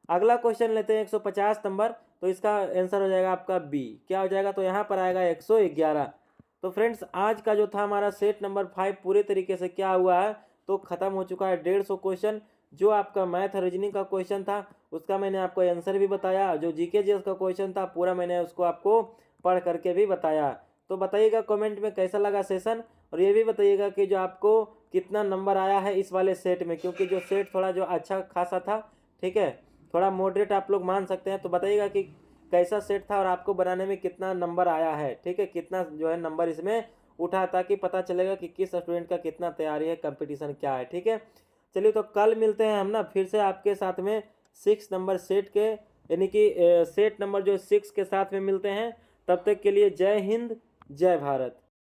अगला क्वेश्चन लेते हैं 150 नंबर, तो इसका आंसर हो जाएगा आपका बी, क्या हो जाएगा, तो यहाँ पर आएगा 111। तो फ्रेंड्स आज का जो था हमारा सेट नंबर 5 पूरे तरीके से क्या हुआ है, तो खत्म हो चुका है। 150 क्वेश्चन जो आपका मैथ रीजनिंग का क्वेश्चन था उसका मैंने आपको आंसर भी बताया, जो जीके जीएस का क्वेश्चन था पूरा मैंने उसको आपको पढ़ करके भी बताया। तो बताइएगा कमेंट में कैसा लगा सेशन, और ये भी बताइएगा कि जो आपको कितना नंबर आया है इस वाले सेट में, क्योंकि जो सेट थोड़ा जो अच्छा खासा था। ठीक है, थोड़ा मॉडरेट आप लोग मान सकते हैं, तो बताइएगा कि कैसा सेट था और आपको बनाने में कितना नंबर आया है। ठीक है, कितना जो है नंबर इसमें उठा, ताकि पता चलेगा कि किस स्टूडेंट का कितना तैयारी है, कंपटीशन क्या है। ठीक है, चलिए तो कल मिलते हैं हम ना फिर से आपके साथ में 6 नंबर सेट के, यानी कि सेट नंबर जो 6 के साथ में मिलते हैं। तब तक के लिए जय हिंद, जय भारत।